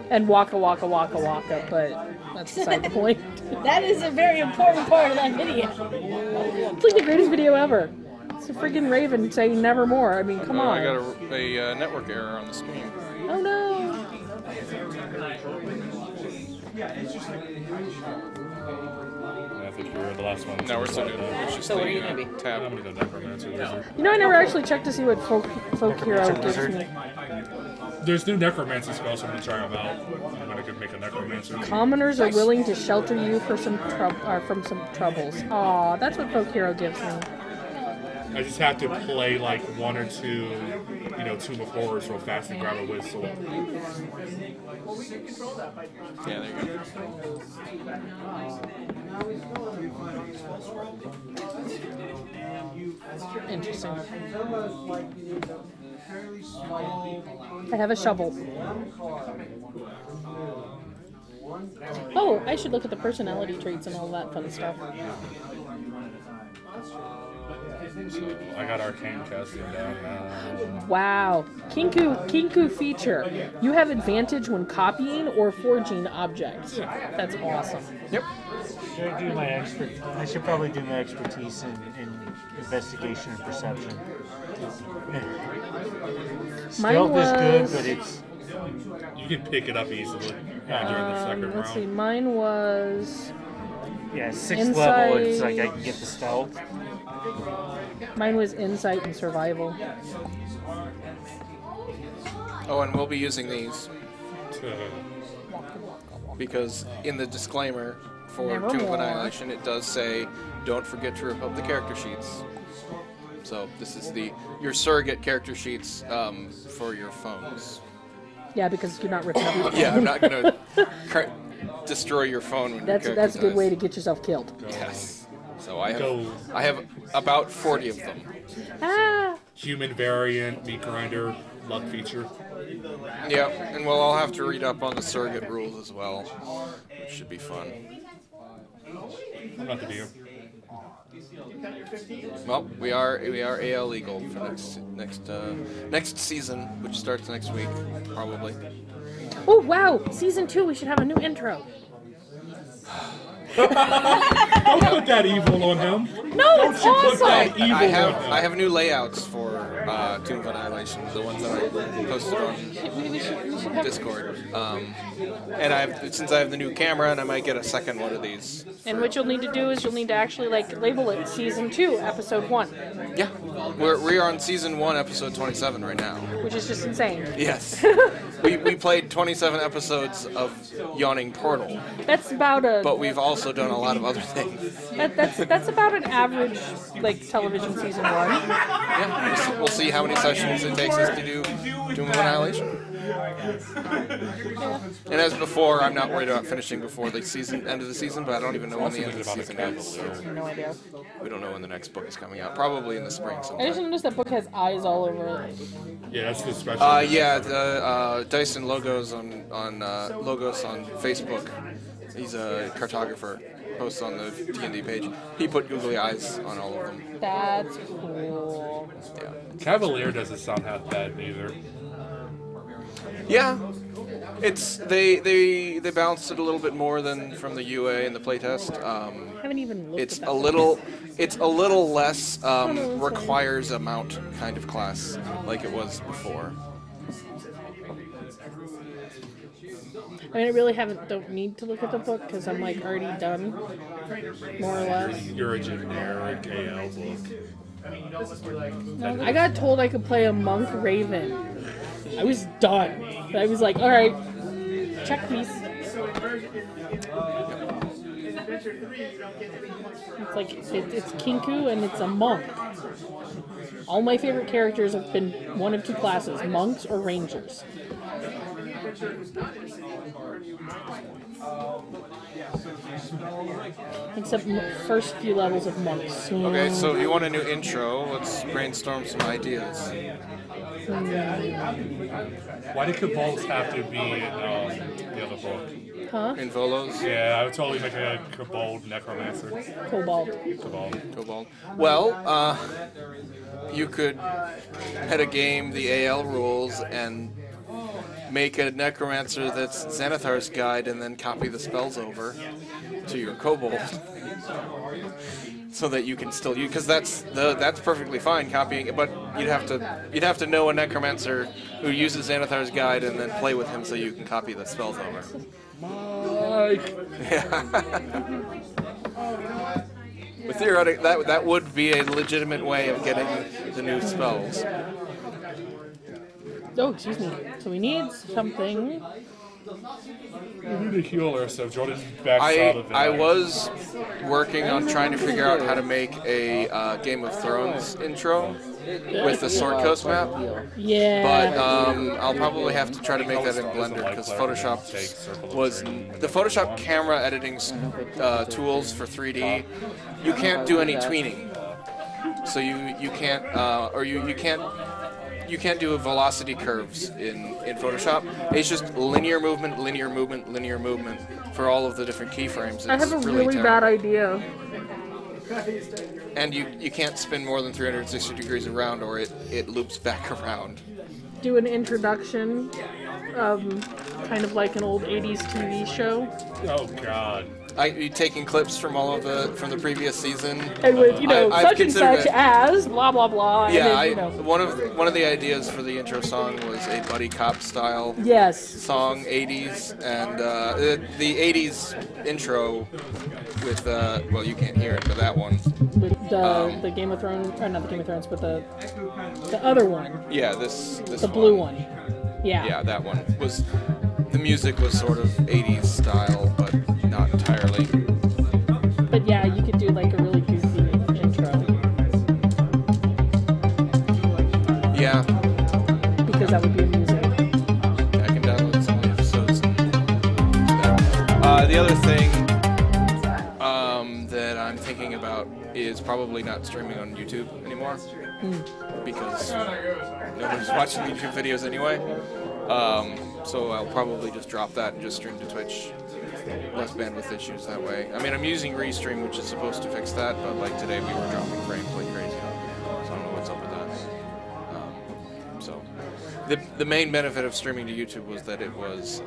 And waka waka waka waka, but that's beside the point. That is a very important part of that video. It's like the greatest video ever. It's a freaking raven saying nevermore. I mean, come Oh, on. I got a network error on the screen. Oh no. I think you're the last one. No, we're still doing it. It's just So what are you the gonna be? I'm tab. gonna go necromancer wizard. You know, I never actually checked to see what folk hero gives Wizard. me. There's new necromancy spells, so I'm gonna try them out. I'm gonna make a necromancer. Commoners are willing to shelter you for from some troubles. Aw, that's what Folk Hero gives me. I just have to play like one or two, Tomb of Horrors real fast and grab a whistle. Yeah, there you go. Interesting. I have a shovel. Oh, I should look at the personality traits and all that fun stuff. I got arcane casting down now. Wow. Kinku feature. You have advantage when copying or forging objects. That's awesome. Yep. I should probably do my expertise in investigation and perception. Stealth is good, but it's... You can pick it up easily during the second round. Let's see, mine was... Yeah, 6th Insight. level, it's like I can get the stealth. Mine was insight and survival. Oh, and we'll be using these because in the disclaimer for Tomb of Nevermore. Annihilation, it does say, don't forget to rip up the character sheets. So this is your surrogate character sheets for your phones. Yeah, because you're not ripping up your Yeah, I'm not going to destroy your phone when your character That's a good dies. way to get yourself killed. Yes. So I have about 40 of them. Ah! Human variant, meat grinder, luck feature. Yeah, and we'll all have to read up on the surrogate rules as well, which should be fun. I'm not the DM. Well, we are AL legal for next season, which starts next week, probably. Oh, wow! Season 2, we should have a new intro. Don't put that evil on him. No, it's awesome! I have new layouts for Tomb of Annihilation, the ones that I posted on We should have... Discord. And since I have the new camera, and I might get a second one of these. And what you'll need to do is you'll need to actually label it Season 2, Episode 1, Yeah, we're on Season 1, Episode 27 right now. which is just insane. Yes. we played 27 episodes of Yawning Portal, That's about a... but we've also done a lot of other things. That's about an average television season 1. Yeah, we'll see how many sessions it takes us to do Doom of Annihilation. And as before, I'm not worried about finishing before the end of the season, but I don't even know when the end of the season is. So No idea. we don't know when the next book is coming out. Probably in the spring I just sometime. noticed that book has eyes all over it. Yeah, that's the special. Yeah, the Dyson Logos on Logos on Facebook. He's a cartographer. Posts on the D&D page. He put googly eyes on all of them. That's cool. Yeah. Cavalier doesn't sound half bad either. Yeah, they balanced it a little bit more than from the UA and the playtest. I haven't even looked It's at that a little less requires a mount kind of class like it was before. I mean, I really don't need to look at the book because I'm already done, more or less. You're a generic AL book. I got told I could play a monk raven. I was done. I was like, all right, check please. It's Kinku and it's a monk. All my favorite characters have been one of two classes, monks or rangers. Except first few levels of monks. Okay, so you want a new intro? Let's brainstorm some ideas. Why did Kobolds have to be in the other book? Huh? In Volos? Yeah, I would totally make a Kobold necromancer. Kobold. Cobalt. Well, you could head a game, the AL rules, and make a necromancer that's Xanathar's guide, and then copy the spells over to your kobold, so that you can still use. Because that's perfectly fine copying it, but you'd have to know a necromancer who uses Xanathar's guide, and then play with him so you can copy the spells over. Mike. But theoretically, that would be a legitimate way of getting the new spells. Oh, excuse me. So we need something. We need a healer, so Jordan backs out of it. I was working on trying to figure out how to make a Game of Thrones intro with the Sword Coast map. Yeah. But I'll probably have to try to make that in Blender because Photoshop was the Photoshop camera editing tools for 3D. You can't do any tweening, so you can't or you can't. You can't do velocity curves in Photoshop. It's just linear movement, linear movement, linear movement for all of the different keyframes. I have a really bad idea. And you can't spin more than 360 degrees around or it loops back around. Do an introduction, kind of like an old 80s TV show. Oh God. You taking clips from from the previous season, and with such and such it, as blah blah blah. Yeah, and then, one of the ideas for the intro song was a buddy cop style song, 80s, and the 80s intro with well, you can't hear it, but that one with the Game of Thrones, or not the Game of Thrones, but the other one. Yeah, this the blue one. Yeah. Yeah, that one was. The music was sort of 80s style, but not entirely. But yeah, you could do like a really goofy intro. Yeah. Because that would be amusing. I can download some of the episodes. The other thing that I'm thinking about is probably not streaming on YouTube anymore. Because nobody's watching YouTube videos anyway. So I'll probably just drop that and just stream to Twitch. Less bandwidth issues that way. I mean, I'm using Restream, which is supposed to fix that, but like today we were dropping frames like crazy. So I don't know what's up with that. So the main benefit of streaming to YouTube was that it was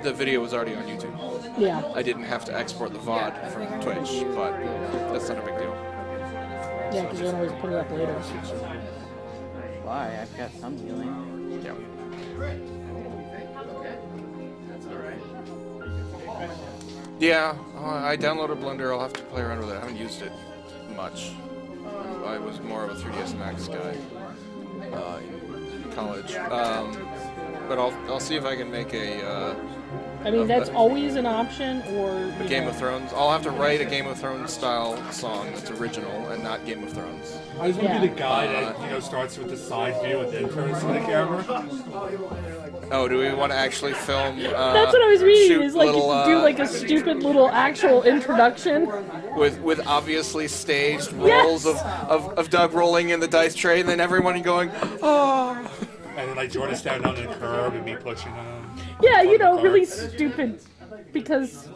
the video was already on YouTube. Yeah. I didn't have to export the VOD from Twitch, but that's not a big deal. Yeah, because you can always put it up later. Why? I've got some healing. Yeah. Yeah, I downloaded Blender. I'll have to play around with it. I haven't used it much. I was more of a 3ds Max guy in college. But I'll see if I can make I mean, that's always an option, or a Game of Thrones. I'll have to write a Game of Thrones style song that's original and not Game of Thrones. I just want to be the guy that starts with the side view and then turns to the camera. Oh, do we want to actually film? That's what I was reading. Is like little, do like a stupid little actual introduction with obviously staged rolls of Doug rolling in the dice tray, and then everyone going, oh. And then like Jordan standing on the curb and me pushing him. Yeah, really stupid because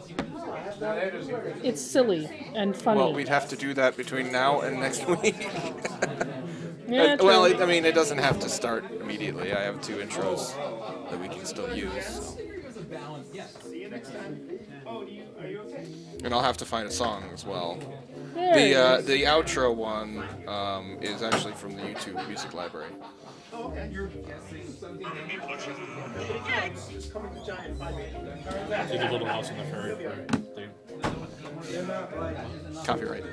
it's silly and funny. Well, we'd have to do that between now and next week. Yeah, well, I mean, it doesn't have to start immediately. I have 2 intros that we can still use. So. And I'll have to find a song as well. The outro one is actually from the YouTube music library. See the little house on the ferry thing. Copyright.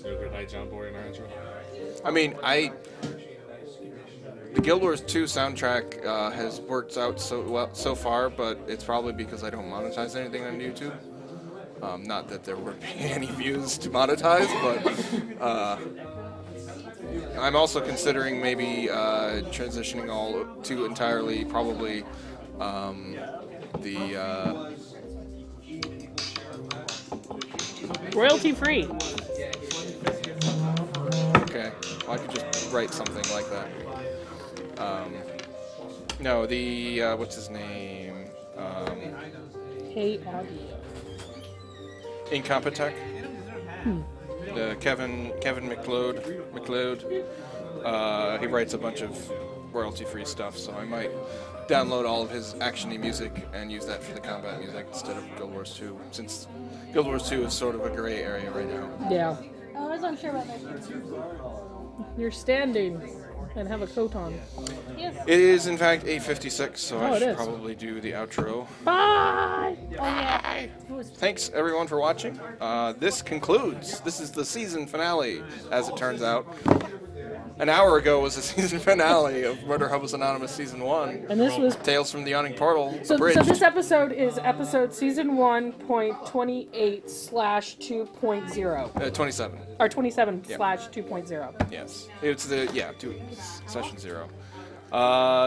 Good night, John Boy and Andrew. I mean, the Guild Wars 2 soundtrack has worked out so far, but it's probably because I don't monetize anything on YouTube. Not that there would be any views to monetize, but I'm also considering maybe transitioning all to entirely probably the royalty free. Okay, well, I could just write something like that. No, the what's his name? Hey Audio. Incompetech. The Kevin McLeod. He writes a bunch of royalty-free stuff, so I might download all of his actiony music and use that for the combat music instead of Guild Wars 2, since Guild Wars 2 is sort of a gray area right now. Yeah. I was unsure about that. You're standing and have a coat on. Yes. It is, in fact, 8:56, so I should is. probably do the outro. Bye! Oh yeah. Thanks, everyone, for watching. This concludes. This is the season finale, as it turns out. an hour ago was the season finale of Murderhobos Anonymous Season 1. And this was Tales from the Yawning Portal, so abridged. this episode is episode season 1.28/2.0. 27. Or 27/2.0. Yes. It's the, session 0.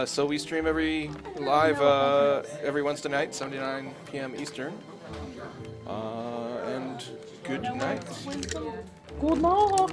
So we stream every Wednesday night, 7 p.m. Eastern. And good night. Good night.